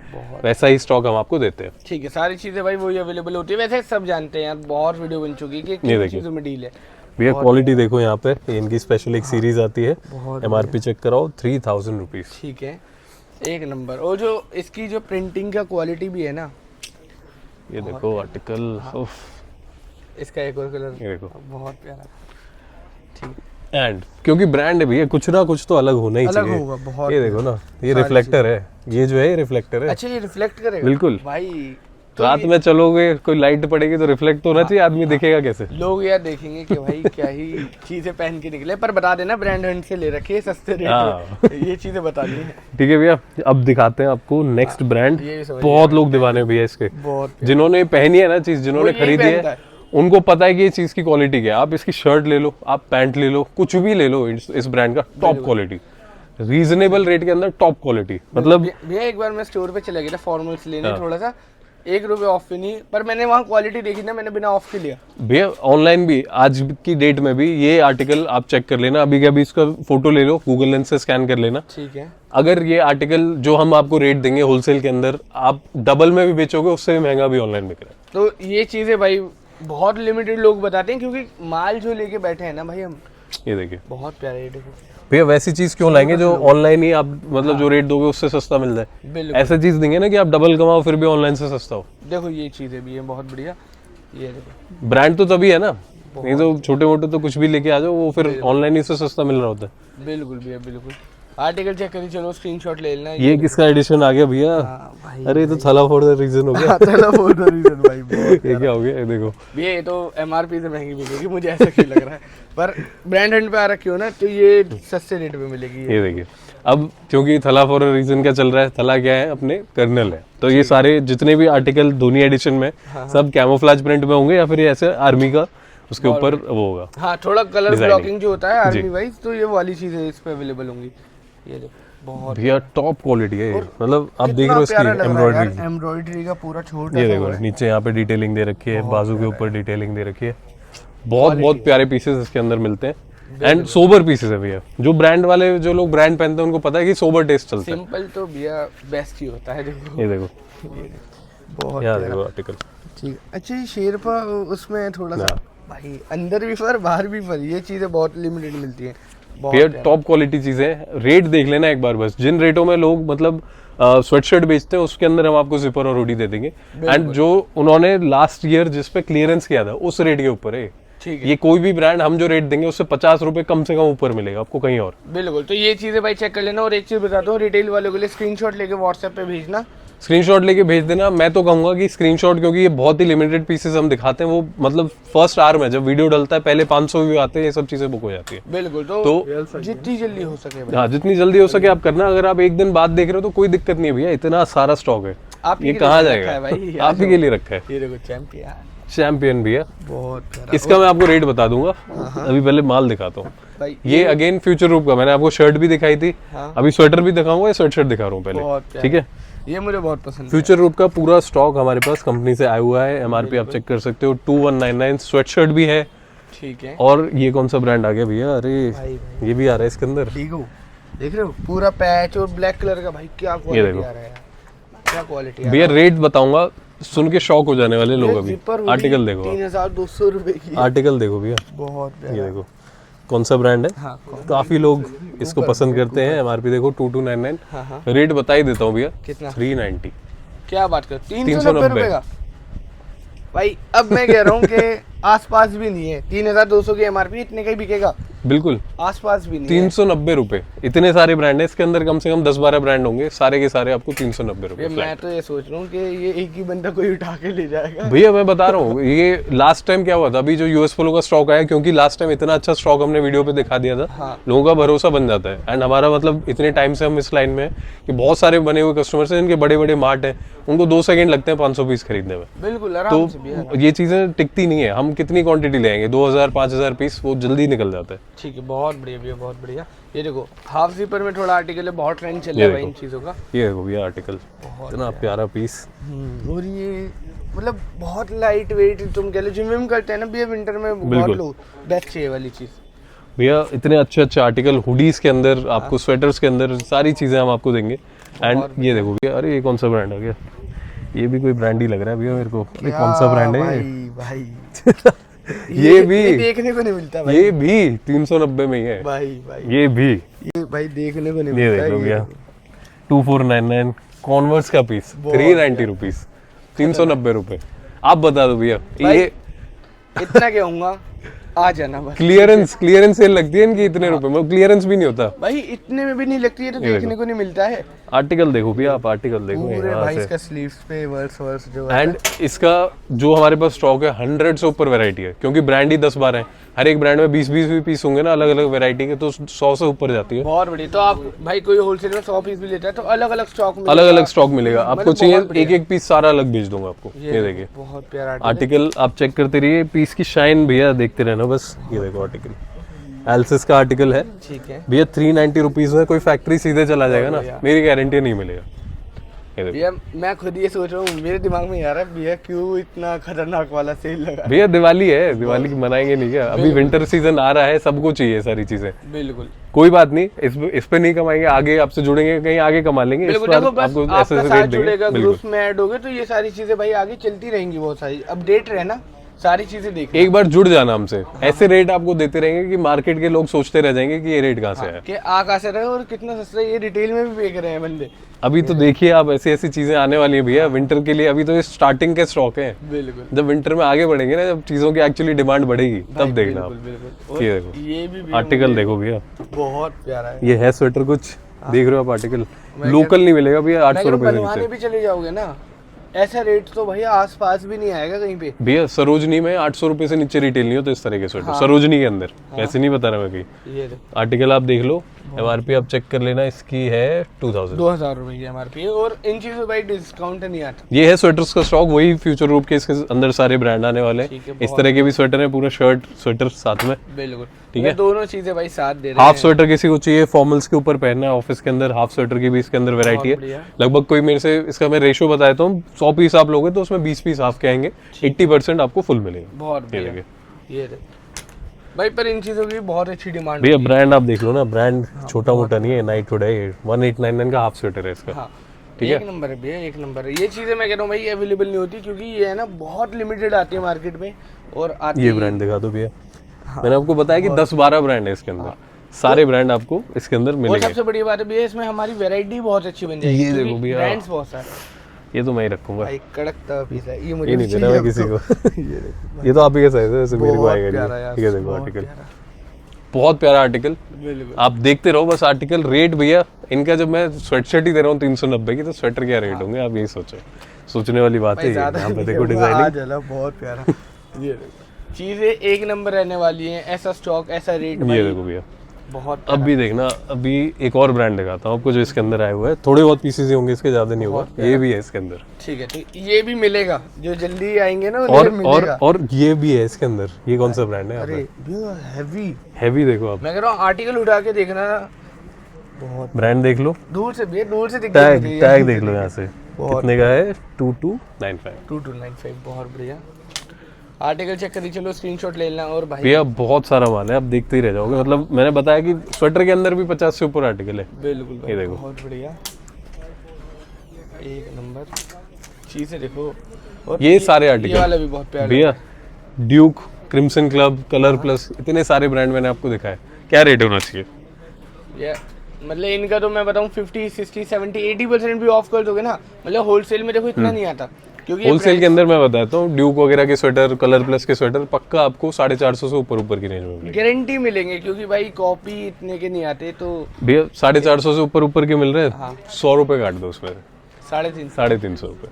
वैसा ही स्टॉक हम आपको देते हैं। ठीक है, सारी चीजें भाई वही अवेलेबल होती है। वैसे सब जानते हैं यार, बहुत वीडियो बन चुकी है कि किन चीजों में डील है। भैया क्वालिटी देखो यहाँ पे, इनकी स्पेशल एक सीरीज आती है, MRP चेक कराओ 3000 रुपीज। ठीक है, एक नंबर। और जो इसकी जो प्रिंटिंग का क्वालिटी भी है ना, ये देखो आर्टिकल, इसका एक और कलर ये देखो बहुत प्यारा। ठीक, एंड क्योंकि ब्रांड है भैया, कुछ ना कुछ तो अलग होना ही अलग चाहिए। होगा बहुत। ये देखो ना, ये रिफ्लेक्टर है, ये जो है ये रिफ्लेक्टर है। अच्छा, ये रिफ्लेक्ट करेगा बिल्कुल भाई। रात में चलोगे, कोई लाइट पड़ेगी तो रिफ्लेक्ट तो होना चाहिए, आदमी दिखेगा कैसे? लोग यार देखेंगे कि भाई क्या ही चीजें पहन के निकले। पर बता देना ब्रांड हंड से ले रखी है, सस्ते रेट में, ये चीजें बता दी है। ठीक है भैया, अब दिखाते हैं आपको नेक्स्ट ब्रांड। ये समझ बहुत लोग दीवाने हैं भैया इसके, बहुत जिन्होंने पहनी है ना चीज, जिन्होंने वो यही खरीदी पहनता है, उनको पता है कि ये चीज की क्वालिटी क्या है। आप इसकी शर्ट ले लो, आप पैंट ले लो, कुछ भी ले लो, इस ब्रांड का टॉप क्वालिटी, रीजनेबल रेट के अंदर टॉप क्वालिटी। मतलब भैया एक बार मैं स्टोर पे चला गया था फॉर्मल्स लेने, थोड़ा सा ₹1 ऑफ भी नहीं, पर मैंने वहाँ क्वालिटी देखी ना, मैंने बिना ऑफ के लिया। भैया ऑनलाइन भी आज की डेट में भी ये आर्टिकल आप चेक कर लेना, अभी के अभी इसका फोटो ले लो, गूगल लेंस से स्कैन कर लेना। ठीक है, अगर ये आर्टिकल जो हम आपको रेट देंगे होलसेल के अंदर, आप डबल में भी बेचोगे, उससे भी महंगा भी ऑनलाइन बिक रहा है। तो ये चीजें भाई बहुत लिमिटेड लोग बताते हैं, क्योंकि माल जो लेके बैठे हैं ना भाई हम, ये देखिए बहुत प्यारे। देखो भैया वैसी चीज क्यों लाएंगे जो ऑनलाइन ही आप मतलब जो रेट दोगे उससे सस्ता मिल जाए। बिल्कुल, ऐसा चीज देंगे ना कि आप डबल कमाओ फिर भी ऑनलाइन से सस्ता हो। देखो ये चीजें भी है बहुत बढ़िया। ये देखो ब्रांड तो तभी है ना, नहीं तो छोटे मोटे तो कुछ भी लेके आ जाओ, वो फिर ऑनलाइन ही से सस्ता मिल रहा होता है। बिल्कुल भैया बिल्कुल। आर्टिकल चेक करिए, चलो स्क्रीनशॉट ले लेना। ये किसका एडिशन आ गया भैया? भाई अरे ये तो थला फॉर द रीजन हो गया। चलो बहुत रीजन भाई, बहुत ये क्या हो गया? ये देखो भैया, ये तो MRP से महंगी मिलेगी, मुझे ऐसा क्यों लग रहा है, पर ब्रांड हंड पे आ रखी हो ना तो ये सस्ते रेट में मिलेगी। ये देखिए, अब क्योंकि थला फॉर अ रीजन क्या चल रहा है, थला क्या है अपने कर्नल है, तो ये सारे जितने भी आर्टिकल धोनी एडिशन में सब कैमोफ्लेज प्रिंट में होंगे, या फिर ये ऐसे आर्मी का उसके ऊपर वो होगा। हाँ, थोड़ा कलर ब्लॉकिंग जो होता है आर्मी वाइज, तो ये वाली चीजें इस पे अवेलेबल होंगी। ये देखो बहुत भैया टॉप क्वालिटी है ये, मतलब आप देख रहे हो इसकी एम्ब्रॉयडरी का पूरा छोटा ये देखो नीचे यहाँ पे डिटेलिंग दे रखी है, बाजू के ऊपर डिटेलिंग दे रखी है, बहुत प्यारे पीसेस इसके अंदर मिलते हैं। एंड सोबर पीसेस है भैया, जो ब्रांड वाले जो लोग ब्रांड पहनते हैं उनको पता है कि सोबर टेस्ट चलता है। सिंपल तो भैया बेस्ट ही होता है। देखो ये देखो, बहुत यहाँ देखो आर्टिकल। ठीक, अच्छा ये शेरपा उसमें थोड़ा सा भाई अंदर भी फर बाहर भी फर, ये चीजें बहुत लिमिटेड मिलती हैं। भैया टॉप क्वालिटी चीजें, रेट देख लेना एक बार बस, जिन रेटों में लोग मतलब स्वेटशर्ट बेचते हैं उसके अंदर हम आपको जिपर और हुडी दे देंगे। एंड जो उन्होंने लास्ट ईयर जिस पे क्लियरेंस किया था उस रेट के ऊपर है। ठीक है, ये कोई भी ब्रांड हम जो रेट देंगे उससे 50 रुपए कम से कम ऊपर मिलेगा आपको कहीं और। बिल्कुल, तो ये चीजें भाई चेक कर लेना। और एक चीज बताता हूँ रिटेल वालों के लिए, स्क्रीनशॉट लेके व्हाट्सएप पे भेजना, स्क्रीनशॉट लेके भेज देना। मैं तो कहूंगा कि स्क्रीनशॉट, क्योंकि ये बहुत ही लिमिटेड पीसेस हम दिखाते हैं, वो मतलब फर्स्ट आवर में जब वीडियो डलता है पहले 500 व्यू आते हैं, ये सब चीजें बुक हो जाती है। बिल्कुल, तो जितनी जल्दी हो सके भाई। हाँ, जितनी जल्दी हो सके आप करना। अगर आप एक दिन बाद देख रहे हो तो कोई दिक्कत नहीं है भैया, इतना सारा स्टॉक है, ये कहाँ जाएगा भाई, आप ही के लिए रखा है। ये देखो चैंपियन भैया, बहुत प्यारा। इसका मैं आपको रेट बता दूंगा, अभी पहले माल दिखाता हूँ भाई। ये अगेन फ्यूचर रूप का, मैंने आपको शर्ट भी दिखाई थी, अभी स्वेटर भी दिखाऊंगा, या स्वेटशर्ट दिखा रहा हूँ पहले, ठीक है। ये मुझे बहुत पसंद है। फ्यूचर रूप का पूरा स्टॉक हमारे पास कंपनी से आया हुआ है, MRP आप चेक कर सकते हो, 2199। स्वेटशर्ट भी है, ठीक है। और ये कौन सा ब्रांड आ गया भैया? अरे ये भी आ रहा है इसके अंदर, देख रहे हो पूरा पैच और ब्लैक कलर का, भाई क्या क्वालिटी आ रहा है, क्या क्वालिटी। भैया रेट बताऊंगा, सुन के शॉक हो जाने वाले लोग। अभी आर्टिकल देखो, 3200 रुपए की आर्टिकल देखो भैया, बहुत प्यारा। ये देखो कौन सा ब्रांड है। हाँ, काफी लोग इसको पसंद करते हैं। MRP देखो 2299। रेट बता ही देता हूँ भैया, कितना? 390। क्या बात कर, 390 रुपए का भाई। अब मैं कह रहा हूँ कि आसपास भी नहीं है 3200 की MRP, इतने का ही बिकेगा। बिल्कुल, आसपास भी नहीं 390 रुपए। इतने सारे ब्रांड है इसके अंदर, कम से कम 10-12 ब्रांड होंगे, सारे के सारे आपको 390 रुपए। मैं तो ये सोच रहा हूँ कि ये एक ही बंदा कोई उठा के ले जाएगा। भैया मैं बता रहा हूँ, ये लास्ट टाइम क्या हुआ था, अभी जो US पोलो का स्टॉक आया, क्योंकि लास्ट टाइम इतना अच्छा स्टॉक हमने वीडियो पे दिखा दिया था, लोगों का भरोसा बन जाता है। एंड हमारा मतलब इतने टाइम से हम इस लाइन में कि बहुत सारे बने हुए कस्टमर्स हैं जिनके बड़े बड़े मार्ट हैं, उनको 2 सेकंड लगते हैं 500 पीस खरीदने में। बिल्कुल, आराम से तो ये चीजें टिकती नहीं है। हम हम कितनी क्वांटिटी ले आएंगे, 2000-5000 पीस, वो जल्दी निकल जाता है। ठीक है, बहुत बढ़िया भैया, बहुत बढ़िया। ये देखो हाफ जिपर में थोड़ा आर्टिकल है, बहुत ट्रेंड चल रहा है भाई इन चीज़ों का। ये देखो भैया आर्टिकल, इतना प्यारा पीस। और ये मतलब बहुत लाइट वेट, तुम कह लो जिम विम करते हैं ना भैया विंटर में, बहुत लोग बेस्ट है ये वाली चीज़ भैया। इतने अच्छे अच्छे आर्टिकल हुडीज के अंदर आपको, स्वेटर्स के अंदर, सारी चीज़ें हम आपको देंगे। एंड ये देखो भैया, अरे ये कौन सा ब्रांड आ गया, ये भी कोई ब्रांड ही लग रहा है भैया मेरे को। अरे कौन सा ब्रांड है भाई ये भी देखने को नहीं मिलता भाई, ये भी 390 में ही है भाई ये भी, ये भाई देखने को नहीं ये मिलता। देख लो भैया 2499 कॉन्वर्स का पीस, 390 रुपीज, 390 रुपए। आप बता दो भैया, ये इतना क्या होगा, आ जाना बस। क्लियरेंस सेल लगती है इनकी इतने रुपए में, क्लियरेंस भी नहीं होता भाई, इतने में भी नहीं लगती है तो देखने को नहीं मिलता है। आर्टिकल देखो भैया आप, आर्टिकल देखो पूरे यहाँ भाई से। इसका स्लीव्स पे वर्स जो एंड इसका जो हमारे पास स्टॉक है 100 से ऊपर वैरायटी है, क्योंकि ब्रांड ही 10-12 है, हर एक ब्रांड में 20-20 भी पीस होंगे ना अलग अलग वैरायटी के, तो 100 से ऊपर जाती है। बहुत बढ़िया। तो आप भाई कोई होलसेल में 100 पीस भी लेता है तो अलग अलग स्टॉक में अलग अलग स्टॉक मिलेगा आपको, चाहिए एक एक पीस सारा अलग भेज दूंगा आपको। ये देखिए बहुत प्यारा आर्टिकल, आप चेक करते रहिए, पीस की शाइन भैया देखते रहना बस। ये देखो आर्टिकल, एल्सिस का आर्टिकल है, ठीक है भैया 390 रुपीज में कोई फैक्ट्री सीधे चला जाएगा ना, मेरी गारंटी नहीं मिलेगा। ये देखो भैया, मैं खुद ये सोच रहा हूँ, मेरे दिमाग में आ रहा है भैया क्यों इतना खतरनाक वाला सेल लगा। भैया दिवाली है, दिवाली की मनाएंगे नहीं क्या, अभी विंटर सीजन आ रहा है, सबको चाहिए सारी चीजें। बिल्कुल, कोई बात नहीं, इस पे नहीं कमाएंगे, आगे आपसे जुड़ेंगे, कहीं आगे कमा लेंगे, इस पर आपको ऐसे रेट देंगे। ग्रुप में ऐड होगे तो ये सारी चीजें भाई आगे चलती रहेंगी, बहुत सारी अपडेट रहना, सारी चीजें देखना। एक बार जुड़ जाना हमसे, ऐसे रेट आपको देते रहेंगे कि मार्केट के लोग सोचते रह जाएंगे कि ये रेट कहाँ से है, कि आ कहाँ से रहे और कितना सस्ता है, ये रिटेल में भी बेच रहे हैं बंदे। अभी तो देखिए आप, ऐसी ऐसी चीजें आने वाली है भैया विंटर के लिए, अभी तो ये स्टार्टिंग के स्टॉक है। बिल्कुल, जब विंटर में आगे बढ़ेंगे ना, जब चीजों की एक्चुअली डिमांड बढ़ेगी तब देखना आप। बिल्कुल। ये देखो ये भी आर्टिकल देखो भैया, बहुत प्यारा है। ये है स्वेटर, कुछ देख रहे हो आप आर्टिकल, लोकल नहीं मिलेगा भैया 800 रुपए से बनवाने भी चले जाओगे ना, ऐसा रेट तो भैया आसपास भी नहीं आएगा कहीं पे। भैया सरोजनी में 800 रुपए से नीचे रिटेल नहीं होता इस तरह के स्वेटर, सरोजनी के अंदर, वैसे नहीं बता रहा मैं कहीं। ये देखो आर्टिकल आप देख लो, एमआरपी आप चेक कर लेना, इसकी है 2000 रुपए की एमआरपी, और इन चीजों भाई डिस्काउंट नहीं आता। ये है स्वेटर्स का स्टॉक, वही फ्यूचर ग्रुप के, इसके अंदर सारे ब्रांड आने वाले हैं। इस तरह के भी स्वेटर है, पूरा शर्ट स्वेटर साथ में, बिल्कुल ठीक है। दोनों चीजें भाई साथ दे रहे हैं। हाफ स्वेटर किसी को चाहिए फॉर्मल्स के ऊपर पहनना है ऑफिस के अंदर, हाफ स्वेटर की भी इसके अंदर वैरायटी है। लगभग कोई मेरे से, इसका मैं रेशियो बताया तो 100 पीस आप लोगे तो उसमें 20 पीस हाफ के आएंगे, 80% आपको फुल मिलेगा। बहुत बढ़िया। ये भाई पर इन चीजों की बहुत अच्छी डिमांड भैया ब्रांड आप देख लो ना, ब्रांड छोटा मोटा नहीं है, नाइक हुड है, 1899 का हाफ स्वेटर है इसका। ठीक है, एक नंबर है भैया, एक नंबर है। ये चीजें मैं कह रहा हूँ भाई अवेलेबल नहीं होती, क्योंकि ये है ना बहुत लिमिटेड आती है मार्केट में, और आती ये ब्रांड दिखा दो भैया, मैंने आपको बताया कि 10-12 ब्रांड है इसके अंदर, सारे ब्रांड आपको इसके अंदर मिलेंगे। सबसे बड़ी बात है भैया, इसमें हमारी वैरायटी बहुत अच्छी बन जाएगी। ये देखो भैया, ब्रांड्स बहुत सारे, ये तो मैं ही रखूंगा, भाई कड़क तवा पीस है ये, मुझे ये नहीं देना मैं किसी को। ये तो आप ही का साइज है, वैसे मेरे को आएगा नहीं। ये देखो आर्टिकल, बहुत प्यारा आर्टिकल, आप देखते रहो बस आर्टिकल। रेट भैया इनका, जब मैं स्वेटशर्ट ही दे रहा हूँ 390 की, तो स्वेटर क्या रेट होंगे आप यही सोचो, सोचने वाली बात है। यहाँ पे देखो डिजाइनिंग, बहुत प्यारा। ये देखो चीजें एक नंबर रहने वाली हैं, ऐसा स्टॉक ऐसा रेट। ये देखो भैया बहुत। अभी देखना, अभी एक और ब्रांड दिखाता हूँ आपको जो इसके अंदर आए हुए हैं, थोड़े बहुत पीसेस ही होंगे इसके, ज्यादा नहीं होगा। ये भी है इसके अंदर, ठीक है, तो ये भी मिलेगा जो जल्दी आएंगे ना, और ये भी है इसके अंदर। ये कौन सा ब्रांड है? अरे हैवी देखो आप, मैं कह रहा हूँ आर्टिकल उठा के देखना, बहुत ब्रांड देख लो, दूर से दिख टैग देख लो यहाँ से, कितने का है? 2295। बहुत बढ़िया। आर्टिकल चेक करिए, चलो स्क्रीनशॉट ले लेना। और भाई भैया बहुत सारा माल है, आप देखते ही रह जाओगे। मतलब मैंने बताया कि स्वेटर के अंदर भी 50 से ऊपर आर्टिकल है। बिल्कुल भाई, ये देखो बहुत बढ़िया, एक नंबर चीज़ है। देखो और ये सारे आर्टिकल, ये वाला भी बहुत प्यारा भैया Duke, crimson club, colour plus, इतने सारे ब्रांड मैंने आपको दिखाए। क्या रेट होना चाहिए? ये मतलब इनका तो मैं बताऊं 50, 60, 70, 80% भी ऑफ कर दोगे ना, मतलब होलसेल में देखो इतना नहीं आता, क्योंकि होलसेल के अंदर मैं बताता हूँ, ड्यूक वगैरह के स्वेटर, कलर प्लस के स्वेटर पक्का आपको 450 से ऊपर की रेंज में मिलेंगे, गारंटी मिलेंगे, क्योंकि भाई कॉपी इतने के नहीं आते। तो भैया 450 से ऊपर के मिल रहे हैं। हाँ। 100 रुपए काट दो उसमें, 350 रुपए।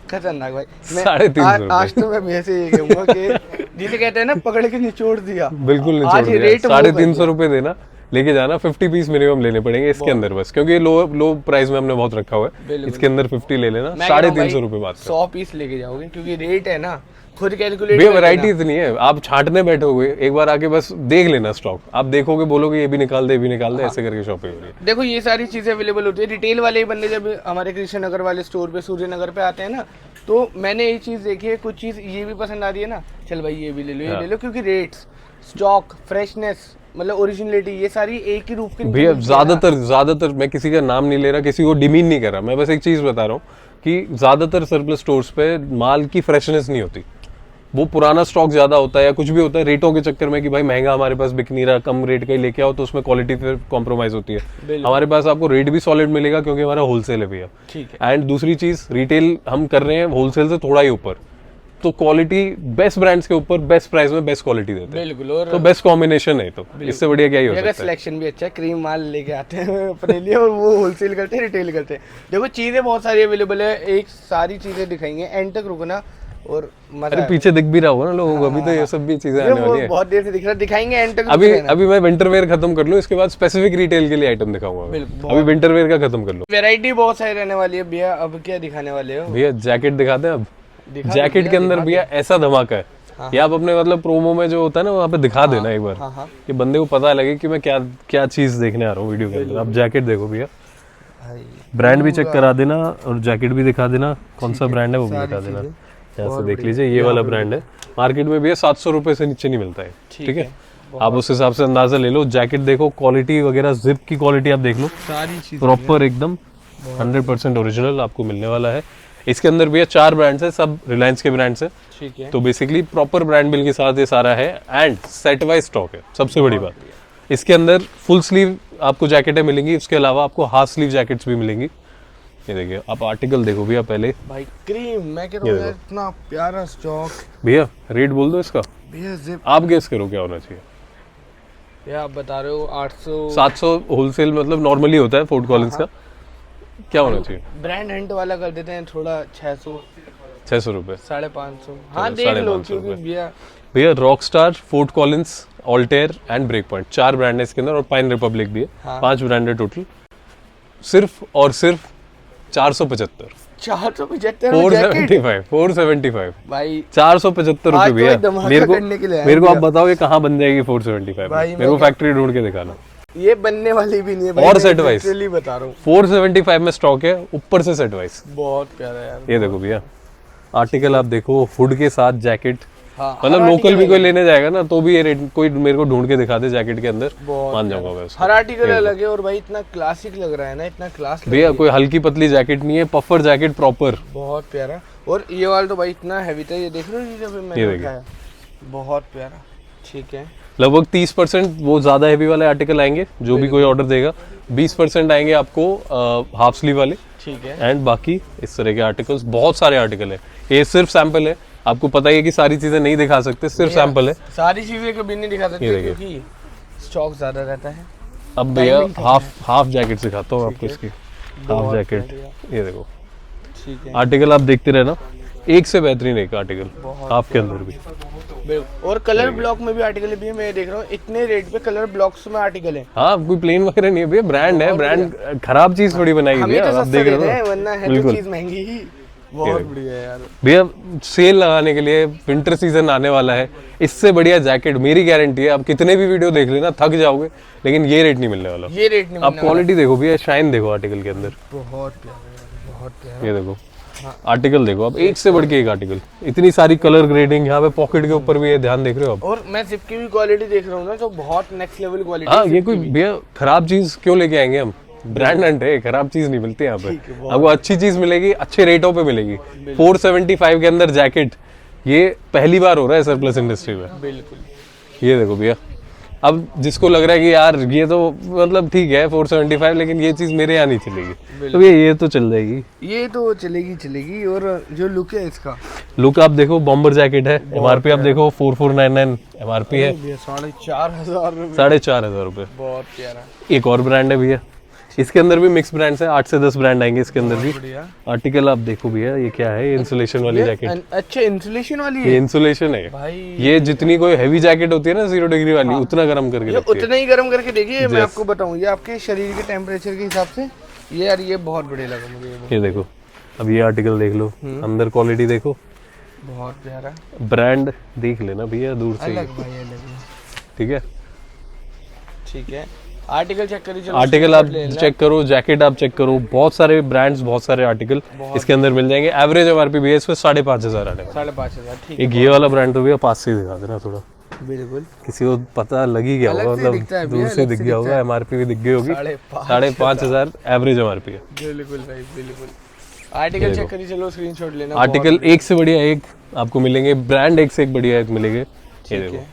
खतरनाक भाई। 350 आज तो मैं वैसे ही कहूंगा कि जिसे कहते हैं ना पकड़ के निचोड़ दिया, बिल्कुल निचोड़ दिया। 350 रुपए देना, लेके जाना 50 पीस मिनिमम लेने पड़ेंगे इसके अंदर बस, क्योंकि लो प्राइस में हमने बहुत रखा हुआ है। बिल्कुल। इसके अंदर 50 ले लेना, मैं कह रहा हूँ 350 रुपए बात 100 पीस लेके जाओगे क्योंकि रेट है ना, खुद कैलकुलेट भैया वैरायटी इतनी है, आप छांटने बैठोगे एक बार आके बस देख लेना स्टॉक, आप देखोगे बोलोगे ये भी निकाल दे, ये भी निकाल दे, ऐसे करके शॉपिंग हो रही है। देखो ये सारी चीजें अवेलेबल होती है। रिटेल वाले बंदे जब हमारे कृष्ण नगर वाले स्टोर पे, सूर्य नगर पे आते हैं ना, तो मैंने ये चीज देखी है, कुछ चीज ये भी पसंद आ रही है ना, चल भाई ये भी ले लो, ये ले लो, क्योंकि रेट्स, स्टॉक, फ्रेशनेस, मतलब ओरिजिनलिटी, ये सारी एक ही रूप की भैया ज्यादातर मैं किसी का नाम नहीं ले रहा, किसी को डिमीन नहीं कर रहा, मैं बस एक चीज बता रहा हूँ कि ज्यादातर सरप्लस स्टोर्स पे माल की फ्रेशनेस नहीं होती, वो पुराना स्टॉक ज्यादा होता है या कुछ भी होता है रेटों के चक्कर में कि भाई महंगा हमारे पास बिक नहीं रहा, कम रेट का ही लेके आओ, तो उसमें क्वालिटी फिर कॉम्प्रोमाइज होती है। हमारे पास आपको रेट भी सॉलिड मिलेगा क्योंकि हमारा होलसेल है भैया। ठीक है। एंड दूसरी चीज, रिटेल हम कर रहे हैं होलसेल से थोड़ा ही ऊपर, तो क्वालिटी बेस्ट ब्रांड्स के ऊपर बेस्ट प्राइस में बेस्ट क्वालिटी देते हैं, बिल्कुल। और तो बेस्ट कॉम्बिनेशन है, तो इससे बढ़िया क्या ही हो सकता है। सिलेक्शन भी अच्छा है, क्रीम माल लेके आते हैं अपने लिए, और वो होलसेल करते हैं, रिटेल करते हैं। देखो चीजें बहुत सारी अवेलेबल है, एक सारी चीजें दिखाएंगे, एंड तक रुकना और मजा अरे पीछे दिख भी रहा होगा ना लोगों को, अभी तो ये सब भी चीजें आने वाली है, बहुत देर से दिख रहा है, दिखाएंगे एंड तक। अभी मैं विंटर वेयर खत्म कर लूं, इसके बाद स्पेसिफिक रिटेल के लिए आइटम दिखाऊंगा। अभी विंटर वेयर का खत्म कर लो, वैरायटी बहुत सारी रहने वाली है भैया। अब क्या दिखाने वाले हो भैया? जैकेट दिखाते हैं अब। जैकेट के अंदर भैया ऐसा धमाका है, ये आप अपने मतलब प्रोमो में जो होता है ना वहाँ पे दिखा देना एक बार, कि बंदे को पता लगे कि मैं क्या क्या चीज देखने आ रहा हूँ वीडियो के अंदर। आप जैकेट देखो भैया, ब्रांड भी चेक करा देना और जैकेट भी दिखा देना, कौन सा ब्रांड है वो भी दिखा देना। यहाँ से देख लीजिए, ये वाला ब्रांड है, मार्केट में भैया 700 रुपए से नीचे नहीं मिलता है, ठीक है? आप उस हिसाब से अंदाजा ले लो। जैकेट देखो, क्वालिटी वगैरह, जिप की क्वालिटी आप देख लो, सारी चीज प्रॉपर एकदम 100% ओरिजिनल आपको मिलने वाला है। इसके अंदर भैया 4 ब्रांड्स है, सब रिलायंस के ब्रांड्स है, ठीक है? तो बेसिकली प्रॉपर ब्रांड बिल के साथ ये सारा है, एंड सेट वाइज स्टॉक है। सबसे बड़ी बात, इसके अंदर फुल स्लीव आपको जैकेटें मिलेंगी, उसके अलावा आपको हाफ स्लीव जैकेट्स भी मिलेंगी। ये देखिए, आप आर्टिकल देखो भैया पहले। भाई क्रीम, मैं कह रहा हूँ यार इतना प्यारा स्टॉक। भैया रेट बोल दो इसका, भैया जिप आप गेस करो क्या होना चाहिए। भैया आप बता रहे हो 800 700 होलसेल मतलब नॉर्मली होता है फोर्ट कॉलिंस का, क्या होना चाहिए? ब्रांड हंट वाला कर देते हैं थोड़ा, 600 रुपए, 550। हाँ देख लो, क्योंकि भैया Rock Star, Fort Collins, Altair and Break Point, 4 brand है इसके अंदर, और पाइन रिपब्लिक भी है। 5 ब्रांड है टोटल, सिर्फ और सिर्फ 475 475 भाई 475 रुपए भैया। मेरे को आप बताओ ये कहाँ बन जाएगी 475 भाई, मेरे को फैक्ट्री ढूंढ के दिखाना। ये बनने वाली भी नहीं है भाई, और सेट वाइज बता रहा हूँ 475 में स्टॉक है, ऊपर से सेट वाइज। बहुत प्यारा यार। ये देखो भैया, आर्टिकल आप देखो, हुड के साथ जैकेट, हाँ, मतलब लोकल भी कोई लेने जाएगा ना तो भी ये रेट कोई मेरे को ढूंढ के दिखा दे जैकेट के अंदर, मान जाऊंगा मैं उसको। हर आर्टिकल अलग है, और भाई इतना क्लासिक लग रहा है ना, इतना क्लास भैया कोई हल्की पतली जैकेट नहीं है, पफर जैकेट प्रॉपर, बहुत प्यारा। और ये वाला तो भाई इतना हैवी था, ये देख रहे हो जब मैंने उठाया, बहुत प्यारा। ठीक है, लगभग 30% वो ज्यादा हैवी वाले आर्टिकल आएंगे, जो भी कोई ऑर्डर देगा 20% आएंगे आपको हाफ स्लीव वाले, ठीक है? एंड बाकी इस तरह के आर्टिकल्स, बहुत सारे आर्टिकल है। ये सिर्फ सैंपल है, आपको पता ही है कि सारी चीजें नहीं दिखा सकते, सिर्फ सैंपल है, सारी चीजें कभी नहीं दिखा सकते क्योंकि स्टॉक ज्यादा रहता है। अब भैया हाफ जैकेट सिखाता हूँ आपको, इसकी हाफ जैकेट, ये देखो। ठीक है, आर्टिकल आप देखते रहना, एक से बेहतरीन एक आर्टिकल हाफ के अंदर भी। और कलर ब्लॉक में भी आर्टिकल भी मैं देख रहा हूँ, इतने रेट पे कलर ब्लॉक्स में आर्टिकल है। हाँ, कोई प्लेन वगैरह नहीं है भैया, ब्रांड है, ब्रांड खराब चीज थोड़ी बनाई हुई है, आप देख रहे हो, वरना है तो चीज महंगी ही। बहुत बढ़िया यार भैया, सेल लगाने के लिए विंटर सीजन आने वाला है, इससे बढ़िया जैकेट मेरी गारंटी है, आप कितने भी वीडियो देख लेना थक जाओगे, लेकिन ये रेट नहीं मिलने वाला। ये रेट नहीं, आप क्वालिटी देखो भैया, शाइन देखो आर्टिकल के अंदर, बहुत प्यारा, बहुत प्यारा। ये देखो आर्टिकल देखो आप, एक से बढ़ के एक आर्टिकल, इतनी सारी कलर ग्रेडिंग, यहाँ पे पॉकेट के ऊपर भी ये ध्यान देख रहे हो आप। और मैं जिप की भी क्वालिटी देख रहा हूँ ना, तो बहुत नेक्स्ट लेवल क्वालिटी। हाँ, ये कोई भैया खराब चीज क्यों लेके आएंगे हम, ब्रांड हंट है, खराब चीज नहीं मिलती यहाँ पे, आपको अच्छी चीज मिलेगी, अच्छे रेटों पे मिलेगी। 475 के अंदर जैकेट, ये पहली बार हो रहा है सरप्लस इंडस्ट्री में। बिल्कुल, ये देखो भैया, अब जिसको लग रहा है कि यार ये तो मतलब ठीक है 475, लेकिन ये चीज मेरे यहाँ नहीं चलेगी, तो ये तो चल जाएगी, ये तो चलेगी। और जो लुक है इसका, लुक आप देखो, बॉम्बर जैकेट है, एमआरपी आप देखो 4499 एमआरपी है, 4,500 रुपए, 4,500 रुपए। बहुत प्यारा। एक और ब्रांड है भैया, इसके अंदर भी मिक्स ब्रांड्स है, 8 से 10 ब्रांड आएंगे इसके अंदर भी। बढ़िया। आर्टिकल आप देखो भैया, ये क्या है, इंसुलेशन वाली जैकेट। अच्छा इंसुलेशन वाली है ये इंसुलेशन है भाई। ये जितनी कोई हैवी जैकेट होती है ना 0 डिग्री वाली, उतना गर्म करके ये रखती है। उतना ही गर्म करके देखिए। मैं आपको बताऊं, ये आपके शरीर के टेम्परेचर के हिसाब से ये यार ये बहुत बढ़िया लगा मुझे। ये देखो, अब ये आर्टिकल देख लो, अंदर क्वालिटी देखो, बहुत प्यारा ब्रांड देख लेना भैया दूर से ही, अलग भाई अलग। ठीक है। ठीक है, आर्टिकल चेक करिए। चलो आर्टिकल आप चेक करो, जैकेट आप चेक करो, बहुत सारे ब्रांड्स, बहुत सारे आर्टिकल इसके अंदर मिल जाएंगे। एवरेज MRP भी है इस पे 5,500 आने वाला। 5,500 ठीक है। एक ये वाला ब्रांड तो भैया पास से ही दिखा देना थोड़ा, बिल्कुल किसी को पता लग ही गया होगा, मतलब दूर से दिख गया होगा, MRP भी दिख गई होगी। 5,500 एवरेज MRP है। बिल्कुल भाई बिल्कुल। आर्टिकल चेक करिए, चलो स्क्रीनशॉट लेना। आर्टिकल एक से बढ़िया एक आपको मिलेंगे, ब्रांड एक से एक बढ़िया एक मिलेंगे। ये देखो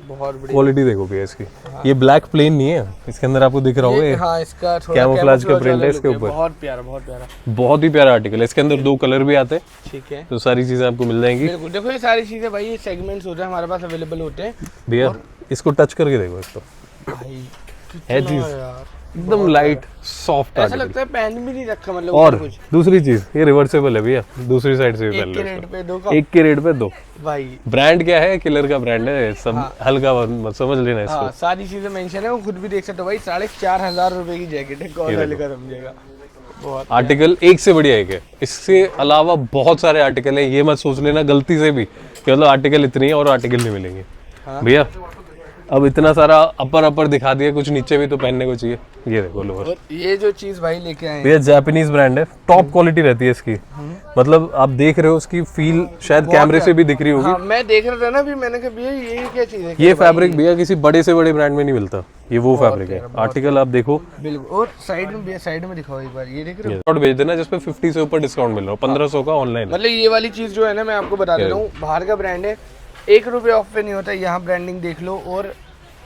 बहुत बढ़िया क्वालिटी देखो भैया इसकी। ये ब्लैक प्लेन नहीं है, इसके अंदर आपको दिख रहा होगा हाँ, इसका थोड़ा कैमोफ्लेज का प्रिंट है इसके ऊपर। बहुत प्यारा बहुत प्यारा, बहुत ही प्यारा आर्टिकल है। इसके अंदर 2 कलर भी आते हैं, ठीक है। तो सारी चीजें आपको मिल जाएंगी। बिल्कुल देखो, ये सारी चीजें भाई, ये सेगमेंट्स होते हैं हमारे पास अवेलेबल होते हैं भैया इसको टच करके देखो, इसको भाई। है चीज यार एकदम लाइट सॉफ्ट ऐसा लगता है पहन भी नहीं रखा, मतलब और कुछ। दूसरी चीज ये रिवर्सेबल है भैया, दूसरी साइड से भी एक पहन के लो रेट इसको। पे 2 का एक के रेट पे 2 भाई। ब्रांड क्या है, किलर का ब्रांड है सब। हल्का मत समझ लेना इसको। हाँ, सारी चीजें मेंशन है, वो खुद भी देख सकते हो भाई। 4,500 रुपए की जैकेट है, कौन हल्का समझेगा। बहुत आर्टिकल एक से बढ़िया एक है। इससे अलावा बहुत सारे आर्टिकल है, ये मत सोच लेना गलती से भी कि मतलब आर्टिकल इतनी है और आर्टिकल नहीं मिलेंगे। भैया अब इतना सारा अपर दिखा दिया, कुछ नीचे भी तो पहनने को चाहिए। ये देखो लोअर, और ये जो चीज भाई लेके आए हैं, भैया जापानीज ब्रांड है, टॉप क्वालिटी रहती है इसकी। मतलब आप देख रहे हो उसकी फील शायद कैमरे से भी दिख रही होगी। हाँ, मैं देख रहा था ना भी, मैंने कहा भैया ये क्या चीज है। ये फैब्रिक भैया किसी बड़े से बड़े ब्रांड में नहीं मिलता, ये वो फैब्रिक है। आर्टिकल आप देखो, बिल्कुल। और साइड में भैया, साइड में दिखाओ एक बार, ये देख रहे हो। शॉर्ट भेज देना जिसपे 50 से ऊपर डिस्काउंट मिल रहा है, 1500 का ऑनलाइन। मतलब ये वाली चीज जो है ना, मैं आपको बता देता हूँ, बाहर का ब्रांड है, 1 रुपए ऑफ पे नहीं होता। यहाँ ब्रांडिंग देख लो और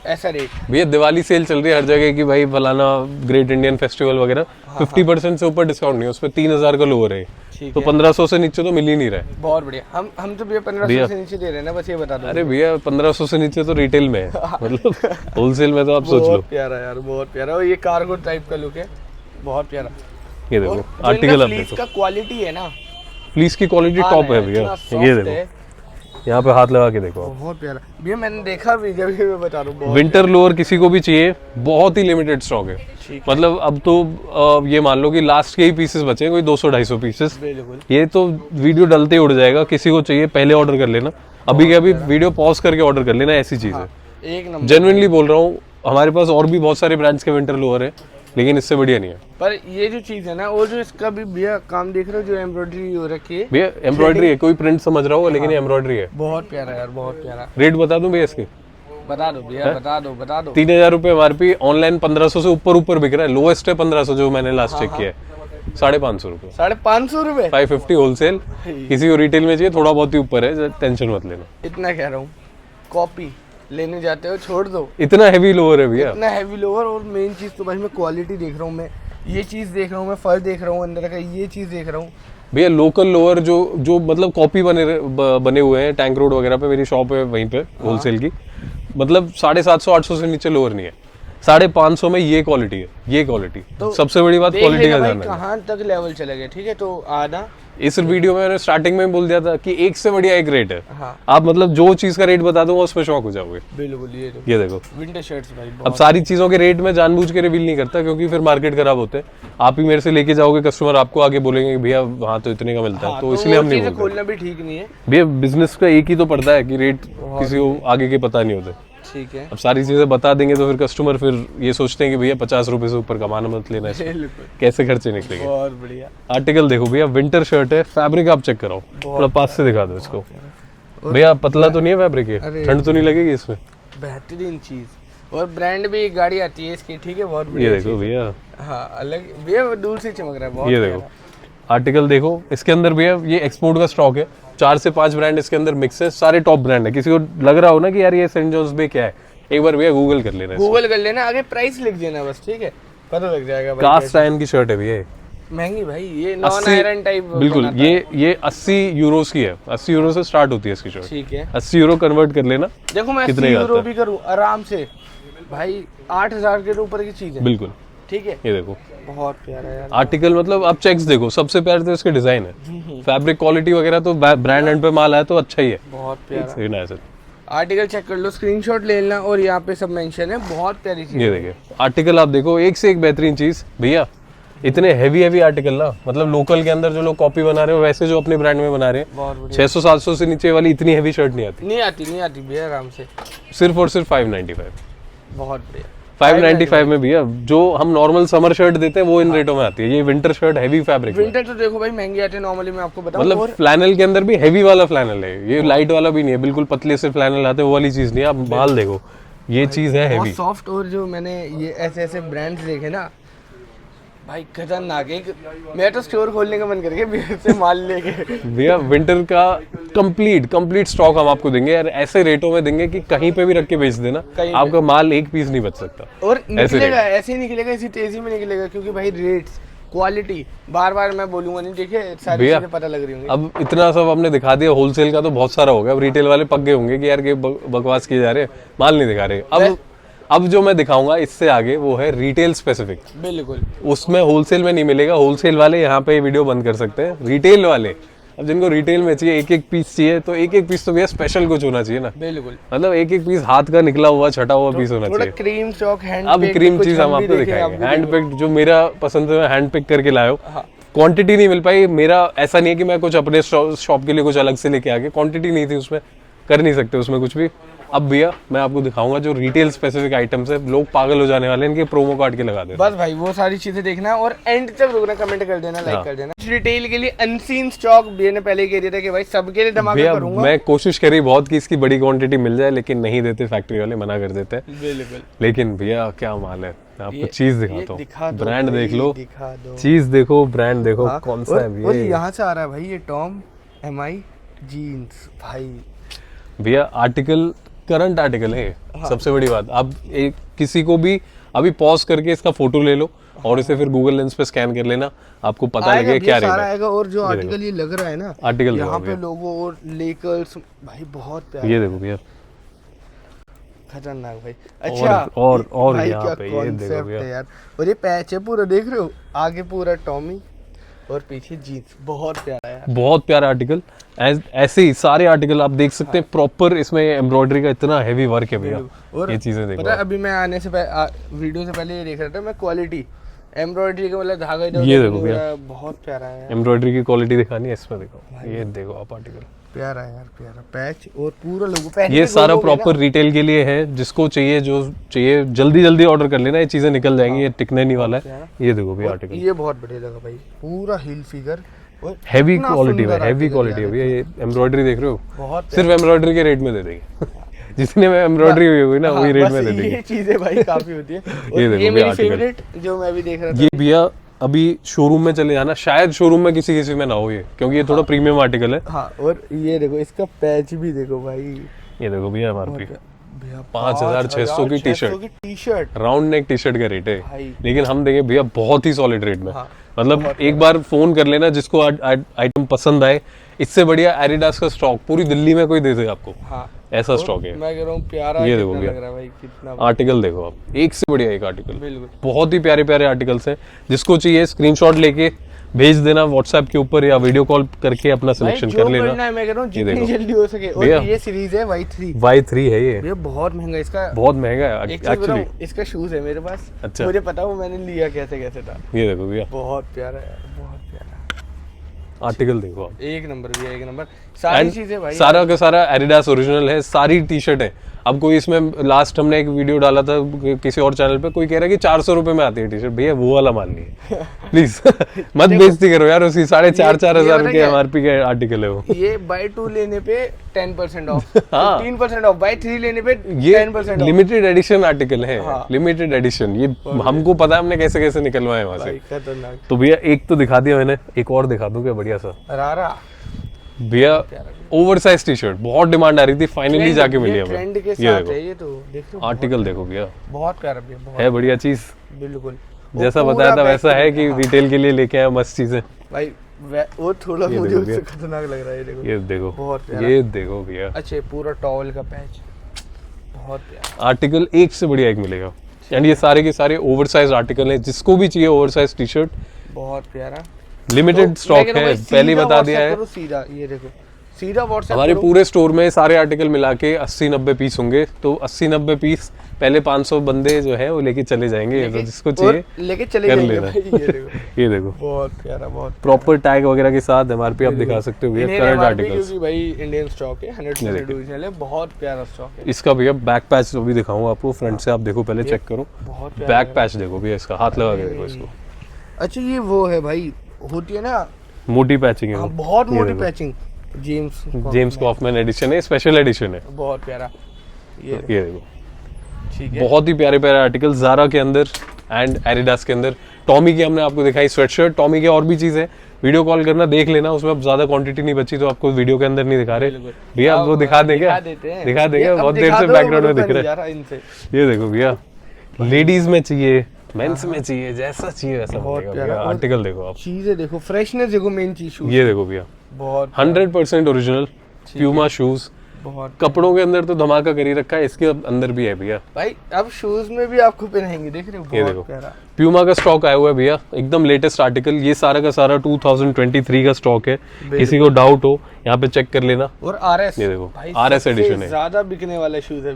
ऐसा रेट। भैया दिवाली सेल चल रही है हर जगह की भाई, फलाना ग्रेट इंडियन फेस्टिवल वगैरह, 50% से ऊपर डिस्काउंट नहीं है, उसपे 3,000 का लोअर है, तो 1500 से नीचे तो मिल ही नहीं रहा है। बहुत बढ़िया। हम तो भैया 1500 से नीचे दे रहे हैं ना, बस ये बता दो। अरे भैया 1500 से नीचे तो रिटेल में है, मतलब होलसेल में तो आप सोच लो। बहुत प्यारा यार, बहुत प्यारा। और ये कार्गो टाइप का लुक है, बहुत प्यारा। ये देखो आर्टिकल, आप देखो का क्वालिटी है ना, प्लीज की क्वालिटी टॉप है भैया। ये देखो यहाँ पे हाथ लगा के देखो, बहुत प्यारा भैया। मैंने देखा भी, जब मैं बता रहा हूँ, विंटर लोअर किसी को भी चाहिए, बहुत ही लिमिटेड स्टॉक है। मतलब अब तो ये मान लो कि लास्ट के ही पीसेस बचे हैं, कोई 200-250 पीसेस। बिल्कुल। ये तो वीडियो डलते ही उड़ जाएगा, किसी को चाहिए पहले ऑर्डर कर लेना, अभी के अभी वीडियो पॉज करके ऑर्डर कर लेना, ऐसी चीज है। एक नंबर, जेन्युइनली बोल रहा हूँ, हमारे पास और भी बहुत सारे ब्रांड्स के विंटर लोअर है, लेकिन इससे बढ़िया नहीं है। पर ये जो चीज है ना, और जो इसका भी भैया काम देख रहे हो, जो एम्ब्रॉयडरी हो रखी है, भैया एम्ब्रॉयडरी है, कोई प्रिंट समझ रहा होगा, लेकिन एम्ब्रॉयडरी है। बहुत प्यारा यार, बहुत प्यारा। रेट बता दूं भैया इसके? बता दो भैया, बता दो बता दो। 3,000 रुपए MRP, ऑनलाइन 1500 से ऊपर बिक रहा है, लोएस्ट है 1500 जो मैंने लास्ट चेक किया है। 550 रुपए, 550 रुपए, 550 होलसेल। किसी को रिटेल में चाहिए थोड़ा बहुत ही ऊपर है, टेंशन मत लेना। इतना कह रहा हूँ, कॉपी लेने जाते हो छोड़ दो, इतना हैवी लोअर है भैया, इतना हैवी लोअर। और मेन चीज तो भाई मैं क्वालिटी देख रहा हूँ, मैं ये चीज देख रहा हूँ, मैं फर देख रहा हूँ अंदर का, ये चीज देख रहा हूँ भैया। लोकल लोअर जो मतलब कॉपी बने हुए हैं, टैंक रोड वगैरह पे मेरी शॉप है वहीं पे होलसेल की, मतलब 750-800 से नीचे लोअर नहीं है। 550 में ये क्वालिटी है, ये क्वालिटी। तो सबसे बड़ी बात क्वालिटी का ध्यान रखना। कहाँ तक लेवल चले गए, ठीक है। तो आना, इस वीडियो में मैंने स्टार्टिंग में बोल दिया था कि एक से बढ़िया एक रेट है। हाँ। आप मतलब जो चीज का रेट बता दूंगा उस पर शॉक हो जाओगे। बिल्कुल। ये देखो विंटर शर्ट्स भाई, अब सारी चीजों के रेट में जानबूझ के रिवील नहीं करता, क्योंकि फिर मार्केट खराब होते हैं। आप ही मेरे से लेके जाओगे, कस्टमर आपको आगे बोलेंगे कि भैया वहाँ तो इतने का मिलता है, तो इसलिए हम नहीं बोलते। खोलना भी ठीक नहीं है भैया, बिजनेस का एक ही तो पड़ता है कि रेट किसी को आगे के पता नहीं होते। ठीक है। अब सारी चीजें बता देंगे तो फिर कस्टमर फिर ये सोचते हैं कि भैया 50 रुपए से ऊपर कमाना मत लेना है, कैसे खर्चे निकलेंगे। बहुत बढ़िया। आर्टिकल देखो भैया, विंटर शर्ट है, फैब्रिक आप चेक कराओ, थोड़ा पास से दिखा दो इसको भैया। पतला तो नहीं है फैब्रिक, है ठंड तो नहीं लगेगी इसमें? बेहतरीन चीज। और ब्रांड भी एक गाड़ी आती है इसकी, ठीक है, बहुत बढ़िया। ये देखो भैया, हाँ अलग भैया, दूर से चमक रहा है बहुत। ये देखो आर्टिकल देखो, इसके अंदर भैया ये एक्सपोर्ट का स्टॉक है, 4 से 5 ब्रांड इसके अंदर मिक्स है, सारे टॉप ब्रांड है। किसी को लग रहा हो ना कि यार ये सेंट जॉन्स बे क्या है, एक बार भैया गूगल कर लेना, गूगल कर लेना, आगे प्राइस लिख देना बस, ठीक है, पता लग जाएगा। कास्ट आयरन की शर्ट है भैया, महंगी भाई, ये नॉन आयरन टाइप। बिल्कुल, ये 80 यूरोस की है, 80 यूरो से स्टार्ट होती है इसकी शर्ट, ठीक है। 80 यूरो कन्वर्ट कर लेना, देखो मैं 80 यूरो भी करूँ आराम से भाई, 8,000 के ऊपर की चीज है। बिल्कुल। ठीक है, ये देखो बहुत प्यारा यार। आर्टिकल, मतलब आप चेक्स देखो, सबसे प्यारे तो इसके डिजाइन है, फैब्रिक क्वालिटी वगैरह तो ब्रांड एंड पे माल आया तो अच्छा ही है, बहुत प्यारा सही ना सर। आर्टिकल चेक कर लो, स्क्रीनशॉट ले लेना, और यहाँ पे सब मेंशन है, बहुत प्यारी चीज। ये देखिए आर्टिकल आप देखो, एक से एक बेहतरीन चीज भैया। इतने हैवी आर्टिकल ना, मतलब लोकल के अंदर जो लोग कॉपी बना रहे हो, वैसे जो अपने ब्रांड में बना रहे हैं, बहुत बढ़िया। 600-700 से नीचे वाली इतनी हैवी शर्ट नहीं आती, नहीं आती भैया, आराम से। सिर्फ और सिर्फ 595। बहुत बढ़िया, 595 में भैया जो हम नॉर्मल समर शर्ट देते हैं वो इन रेटों में आती है। ये विंटर शर्ट हैवी फैब्रिक में, विंटर तो देखो भाई महंगे आते हैं नॉर्मली, मैं आपको बताऊं। मतलब फ्लैनल के अंदर भी हैवी वाला फ्लैनल है, ये लाइट वाला भी नहीं है, बिल्कुल पतले से फ्लैनल आते हैं, वो वाली चीज नहीं है। आप माल देखो, ये चीज है बहुत हैवी। सॉफ्ट, और जो मैंने ये ऐसे ऐसे ब्रांड्स देखे ना भाई, खतरनाक है। मेरा तो स्टोर खोलने का मन कर गया बिहार से माल लेके। भैया विंटर का कंप्लीट स्टॉक हम आपको देंगे यार, ऐसे रेटों में देंगे कि कहीं पे भी रख के बेच देना, आपका माल एक पीस नहीं बच सकता। और निकलेगा ऐसे ही निकलेगा, इसी तेजी में निकलेगा, क्योंकि भाई रेट्स, क्वालिटी, बार बार मैं बोलूंगा नहीं, देखिए सारी चीजें पता लग रही होंगी। अब इतना सब हमने दिखा दिया, होलसेल का तो बहुत सारा हो गया, अब रिटेल वाले पक गए होंगे कि यार ये बकवास किए जा रहे हैं, माल नहीं दिखा रहे। अब जो मैं दिखाऊंगा इससे आगे वो है रिटेल स्पेसिफिक, बिल्कुल उसमें होलसेल में नहीं मिलेगा। होलसेल वाले यहाँ पे वीडियो बंद कर सकते हैं, रिटेल वाले अब जिनको रिटेल में चाहिए, एक एक पीस चाहिए, तो एक एक पीस तो भैया स्पेशल कुछ होना चाहिए ना, बिल्कुल। मतलब एक एक पीस हाथ का निकला हुआ छटा हुआ पीस होना थोड़ा चाहिए। क्रीम चॉक हैंड अब क्रीम चीज हम आपको दिखाएंगे, हैंड पिक्ड, जो मेरा पसंद है, हैंड पिक करके लायो। क्वांटिटी नहीं मिल पाई, मेरा ऐसा नहीं है कि मैं कुछ अपने शॉप के लिए कुछ अलग से लेके आ गया, क्वांटिटी नहीं थी उसमें, कर नहीं सकते उसमें कुछ भी। अब भैया मैं आपको दिखाऊंगा जो रिटेल स्पेसिफिक आइटम्स है, लोग पागल हो जाने वाले हैं, इनके प्रोमो कार्ड के लगा देना। बस भाई वो सारी चीजें देखना है, और एंड तक रुकना, कमेंट कर देना, लाइक कर देना। रिटेल के लिए अनसीन स्टॉक भैया ने पहले ही कह दिया था कि भाई सबके लिए धमाका करूंगा। मैं कोशिश करी बहुत कि इसकी बड़ी क्वांटिटी मिल जाए, लेकिन नहीं देते, फैक्ट्री वाले मना कर देते हैं। बिल्कुल। लेकिन भैया क्या माल है, मैं आपको चीज दिखाता हूँ, ब्रांड देख लो, दिखा दो, चीज देखो, ब्रांड देखो, कौन सा है भैया। और यहाँ से आ रहा है भाई ये टॉम MI जीन्स भाई। भैया आर्टिकल करंट आर्टिकल है, सबसे बड़ी बात। आप एक किसी को भी अभी पॉज करके इसका फोटो ले लो और इसे फिर गूगल लेंस पे स्कैन कर लेना, आपको पता लगेगा क्या रेट है। आएगा। और जो आर्टिकल ये लग रहा है ना, आर्टिकल यहाँ पे लोगो और लेकर्स भाई बहुत प्यारा। ये देखो भैया, खतरनाक भाई। अच्छा और भाई यहाँ क्या पे ये देखो कॉन्सेप्ट भैया है यार। और ये पैच है पूरा, देख रहे हो, आगे पूरा टॉमी और पीछे जीन्स, बहुत प्यारा यार, बहुत प्यारा आर्टिकल। ऐसे ही सारे आर्टिकल आप देख सकते हैं, प्रॉपर इसमें एम्ब्रॉयडरी का इतना हैवी वर्क है भैया। और ये चीजें देखो, पता अभी मैं आने से वीडियो से पहले ये देख रहा था मैं, क्वालिटी एम्ब्रॉयडरी का मतलब धागा इधर, ये देखो भैया, बहुत प्यारा है। एम्ब्रॉयडरी की क्वालिटी दिखानी है, इसमें देखो, ये देखो आप आर्टिकल, प्यारा है यार, प्यारा पैच और पूरा लोगो। ये सारा प्रॉपर रिटेल के लिए है, जिसको चाहिए, जो चाहिए जल्दी ऑर्डर कर लेना, ये चीजें निकल जाएंगी, ये टिकने नहीं वाला है। ये देखो भैया आर्टिकल, ये बहुत बढ़िया लगा भाई, पूरा हिल फिगर, हैवी क्वालिटी में, हैवी क्वालिटी है भैया। ये एम्ब्रॉयडरी देख रहे हो, बहुत सिर्फ एम्ब्रॉयडरी के रेट में दे देंगे जितने में एम्ब्रॉयडरी हुई ना, वही रेट में दे देंगे। ये चीजें भाई काफी होती है। ये मेरी फेवरेट जो मैं भी देख रहा था, ये भैया अभी शोरूम में चले जाना, शायद शोरूम में किसी में ना हो ये, क्योंकि ये थोड़ा प्रीमियम आर्टिकल है। हाँ, और ये देखो इसका पैच भी देखो भाई, ये देखो भैया MRP 5600 की T shirt, round neck T shirt का रेट है, लेकिन हम देंगे भैया बहुत ही सॉलिड रेट में। मतलब एक बार फोन कर लेना जिसको आइटम पसंद आए, इससे बढ़िया एडिडास का स्टॉक पूरी दिल्ली में कोई दे दे आपको। हाँ, ऐसा स्टॉक है। मैं कह रहा हूँ प्यारा, ये देखो लग रहा है भाई, कितना आर्टिकल देखो आप, एक से बढ़िया एक आर्टिकल, बहुत ही प्यारे प्यारे आर्टिकल्स हैं। जिसको चाहिए स्क्रीनशॉट लेके भेज देना व्हाट्सएप के ऊपर, या वीडियो कॉल करके अपना सिलेक्शन कर लेना। मैं कह रहा हूँ जितनी जल्दी हो सके। और ये सीरीज है Y3 है ये बहुत महंगा, इसका बहुत महंगा है एक्चुअली। इसका शूज है मेरे पास, अच्छा, मुझे पता वो मैंने लिया कैसे था। ये देखो भैया, बहुत प्यारा है, बहुत प्यारा आर्टिकल देखो आप, एक नंबर भी है, एक नंबर। सारी चीजें भाई, सारा का सारा एडिडास ओरिजिनल है, सारी टी शर्ट है। अब कोई इसमें लास्ट हमने एक वीडियो डाला था किसी और चैनल पे, कोई कह रहा है कि 400 रुपए में आती है टी शर्ट, भैया वो वाला मान नहीं है प्लीज मत बेइज्जती करो यार, उसकी 4,500 के MRP के आर्टिकल है वो। ये बाय 2 लेने पे 10% ऑफ, 15% ऑफ, बाय 3 लेने पे 10% ऑफ। लिमिटेड एडिशन आर्टिकल है, लिमिटेड एडिशन, ये हमको पता है, हमने कैसे कैसे निकलवाए वहां से। तो भैया एक तो दिखा दिया मैंने, एक और दिखा दूं क्या बढ़िया सा रारा भैया, ओवरसाइज टी शर्ट, बहुत डिमांड आ रही थी, फाइनली जाके मिली हमें। ट्रेंड के साथ है ये, तो देखो आर्टिकल देखो भैया, बहुत प्यारा भैया, है बढ़िया चीज, बिल्कुल जैसा बताया था वैसा है कि रिटेल के लिए लेके आया मस्त चीजें भाई। वो थोड़ा मुझे उससे खतरनाक लग रहा है, देखो ये देखो, बहुत प्यारा, ये देखो भैया। अच्छा पूरा टॉवल का पैच, बहुत प्यारा आर्टिकल, एक से बढ़िया एक मिलेगा। एंड ये सारे के सारे ओवरसाइज आर्टिकल हैं, जिसको भी चाहिए ओवरसाइज टी शर्ट बहुत प्यारा लिमिटेड स्टॉक है, पहले ही बता दिया है। सीधा ये देखो, सीधा व्हाट्सएप हमारे पूरे स्टोर में सारे आर्टिकल मिला के 80-90 पीस होंगे, तो 80-90 पीस पहले 500 बंदे जो है वो लेके चले जाएंगे, तो जिसको चाहिए लेके चले कर जाएंगे लेना। भाई, ये देखो ये देखो बहुत प्यारा, बहुत प्रॉपर टैग वगैरह के साथ एमआरपी आप दिखा सकते हो भैया, Indian करंट MRP आर्टिकल्स। क्योंकि भाई इंडियन स्टॉक है, 100% ओरिजिनल है, बहुत प्यारा स्टॉक है। इसका भैया बैक पैच अभी दिखाऊंगा आपको, फ्रंट से आप देखो, पहले चेक करो बहुत प्यारा बैक पैच देखो भैया, इसका हाथ लगा के देखो इसको, अच्छा ये वो है भाई, होती है ना मोटी पैचिंग है हाँ, वो। बहुत ये मोटी देखो। पैचिंग, जेम्स कॉफमैन एडिशन है, स्पेशल एडिशन है, बहुत प्यारा, ये ये देखो ठीक है। बहुत ही प्यारे प्यारे आर्टिकल ज़ारा के अंदर एंड एडिडास के अंदर। टॉमी की हमने आपको दिखाई स्वेटशर्ट, टॉमी के और भी चीज़ें, वीडियो कॉल करना देख लेना, उसमें अब ज्यादा क्वांटिटी नहीं बची तो आपको वीडियो के अंदर नहीं दिखा रहे भैया, आप वो दिखा देंगे, दिखा देंगे, बहुत देर से बैकग्राउंड में दिख रहा है। ये देखो भैया, लेडीज में चाहिए, मेंस में चाहिए, जैसा चाहिए वैसा मिलेगा भैया। आर्टिकल देखो आप, चीजें देखो, फ्रेशनेस देखो, मेन चीज शूज, ये देखो भैया बहुत 100% ओरिजिनल प्यूमा शूज, बहुत कपड़ों के अंदर तो धमाका कर ही रखा है, इसके अंदर भी है भैया। भाई अब शूज में भी आपको पहनाएंगे, देख रहे हो, ये बहुत देखो प्यारा। प्यूमा का स्टॉक आया हुआ है भैया, एकदम लेटेस्ट आर्टिकल, ये सारा का सारा 2023 का स्टॉक है, किसी को डाउट हो यहाँ पे चेक कर लेना। और आरएस, ये देखो आरएस एडिशन है, ज्यादा बिकने वाले शूज है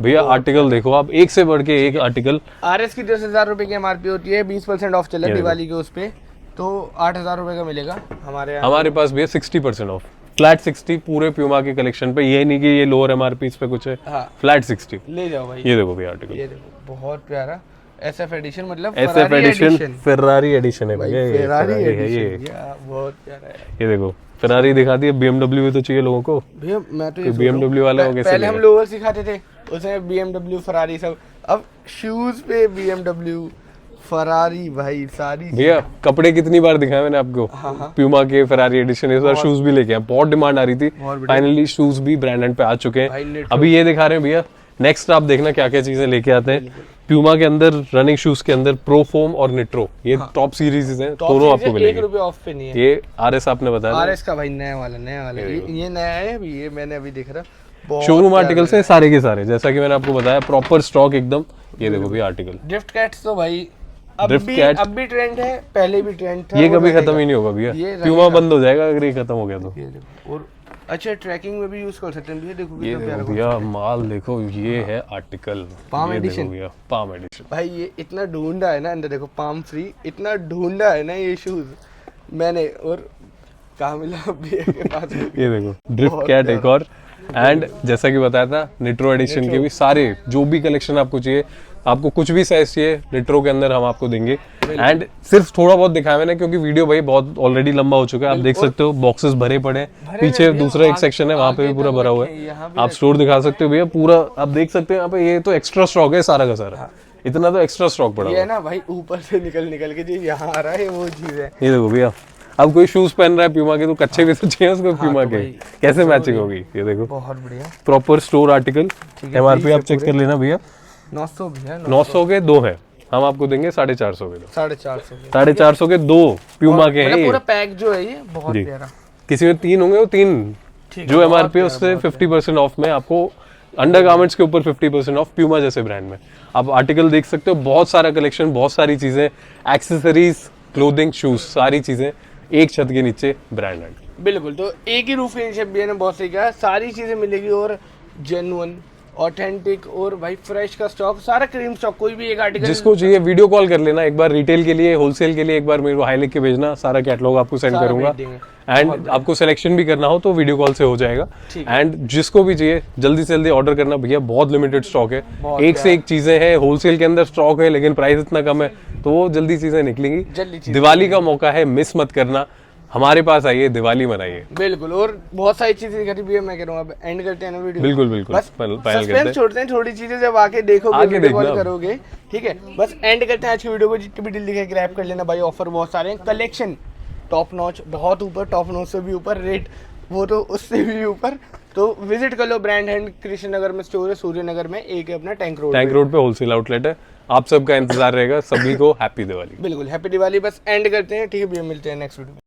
भैया आर्टिकल देखो आप, एक से बढ़ के एक आर्टिकल। आरएस की 10,000 रुपए की एमआरपी होती है, 20% ऑफ चला दिवाली के उस पे, तो 8,000 रुपए का मिलेगा हमारे पास भैया 60% ऑफ, फ्लैट 60 पूरे प्यूमा के कलेक्शन पे, ये नहीं कि ये लोअर एमआरपी इस पे कुछ है, फ्लैट 60 ले जाओ भाई। ये देखो भैया आर्टिकल, ये देखो बहुत प्यारा एसएफ एडिशन, मतलब एसएफ एडिशन, फेरारी एडिशन है भैया, फेरारी है एडिशन, ये बहुत प्यारा है। ये देखो फेरारी दिखा दी, बीएमडब्ल्यू भी तो चाहिए लोगों को भैया मैं तो ये बीएमडब्ल्यू वाले हो, पहले हम लोअर सिखाते थे, उसमें बीएमडब्ल्यू फरारी सब, अब शूज पे बीएमडब्ल्यू फरारी भाई सारी भैया कपड़े कितनी बार दिखाए मैंने आपको, प्यूमा के फेरारी एडिशन, इस बार शूज भी लेके आए, बहुत डिमांड आ रही थी, फाइनली शूज भी ब्रांडेड पे आ चुके हैं। अभी ये दिखा रहे हैं भैया, नेक्स्ट आप देखना क्या क्या चीजें लेके आते हैं प्यूमा के अंदर, रनिंग शूज के अंदर प्रो फोम और निट्रो, ये टॉप सीरीज हैं, दोनों आपको मिलेंगे। ₹1 ऑफ पे नहीं है, ये आरएस आपने बताया, आरएस का भाई नया वाला ये नया है अभी, ये मैंने अभी देख रहा, शोरूम आर्टिकल से सारे के सारे, जैसा कि मैंने आपको बताया प्रॉपर स्टॉक एकदम। ये देखो भैया आर्टिकल, ड्रिफ्ट कैट्स तो भाई अब भी ट्रेंड है, पहले भी ट्रेंड था, ये कभी खत्म ही नहीं होगा भैया, प्यूमा बंद हो जाएगा अगर ये खत्म हो गया तो। ये देखो, और अच्छा ट्रैकिंग में भी यूज कर सकते हैं, ये देखो ये देखो भैया माल देखो, ये है आर्टिकल पाम एडिशन भैया, पाम एडिशन भाई, ये इतना ढूंढा है ना अंदर, देखो पाम फ्री, इतना ढूंढा है ना ये शूज मैंने, और कहाँ मिला भैया के पास। ये देखो ड्रिफ्ट कैट एक और, एंड जैसा कि बताया था निट्रो एडिशन के भी सारे, जो भी कलेक्शन आपको चाहिए, आपको कुछ भी साइज चाहिए निट्रो के अंदर हम आपको देंगे। एंड सिर्फ थोड़ा बहुत दिखाया मैंने क्योंकि वीडियो भाई बहुत ऑलरेडी लंबा हो चुका है, आप देख सकते हो बॉक्सेस भरे पड़े हैं, पीछे दूसरा एक सेक्शन है वहाँ पे भी पूरा भरा हुआ है, आप स्टोर दिखा सकते हो भैया पूरा, आप देख सकते हो यहाँ पे, ये तो एक्स्ट्रा स्टॉक है सारा का सारा, इतना तो एक्स्ट्रा स्टॉक पड़ा हुआ है ना भाई, ऊपर से निकल के जो यहाँ आ रहा है वो चीज है। ये देखो भैया, अब कोई शूज पहन रहा है प्यूमा के तो कच्चे भी तो चाहिए उसको, प्यूमा के कैसे मैचिंग होगी, ये देखो बहुत बढ़िया प्रॉपर स्टोर आर्टिकल, एमआरपी आप चेक कर लेना भैया, 900 भी है, 900 के 2 है, हम आपको देंगे 450 के, 450 के 2 प्यूमा के हैं, पूरा पैक जो है ये बहुत प्यारा, किसी में 3 होंगे वो 3 जो एमआरपी है उससे 50% ऑफ में आपको, अंडरगारमेंट्स के ऊपर 50% ऑफ प्यूमा जैसे ब्रांड में। आप आर्टिकल देख सकते हो, बहुत सारा कलेक्शन, बहुत सारी चीजें, एक्सेसरीज, क्लोथिंग, शूज, सारी चीजें एक छत के नीचे ब्रांडेड। बिल्कुल, तो एक ही रूफ के नीचे भैया ने बहुत सही कहा, सारी चीजें मिलेगी, और जेन्युइन, ऑथेंटिक, और भाई फ्रेश का स्टॉक, सारा क्रीम स्टॉक, कोई भी एक आर्टिकल जिसको चाहिए वीडियो कॉल कर लेना एक बार, रिटेल के लिए, होलसेल के लिए एक बार मेरे को हाई लिख के भेजना, सारा कैटलॉग आपको सेंड करूंगा, एंड आपको सिलेक्शन भी करना हो तो वीडियो कॉल से हो जाएगा। एंड जिसको भी चाहिए जल्दी से जल्दी ऑर्डर करना भैया, बहुत लिमिटेड स्टॉक है, एक से एक चीजें हैं, होलसेल के अंदर स्टॉक है लेकिन प्राइस इतना कम है, तो वो जल्दी चीजें निकलेंगी। दिवाली का मौका है, मिस मत करना, हमारे पास आइए, दिवाली मनाइए। बिल्कुल, और बहुत सारी चीजें दिखाती भी है, मैं कह रहा हूँ अब एंड करते हैं ना वीडियो, बिल्कुल बिल्कुल, बस सस्पेंस छोड़ते हैं, थोड़ी चीजें जब आके देखोगे, आगे देखना करोगे, ठीक है, बस एंड करते हैं आज की वीडियो को, जितनी भी डील दिखे ग्रैब कर लेना भाई, ऑफर बहुत सारे हैं, कलेक्शन टॉप नॉच, बहुत ऊपर, टॉप नॉच से भी ऊपर, रेट वो तो उससे भी ऊपर, तो विजिट कर लो, ब्रांड हैंड कृष्णनगर में स्टोर है, सूर्यनगर में एक है अपना टैंक रोड पे होलसेल आउटलेट है, आप सबका इंतजार रहेगा, सभी को हैप्पी दिवाली। बिल्कुल हैप्पी दिवाली, बस एंड करते हैं, ठीक है भैया, मिलते हैं नेक्स्ट वीडियो में।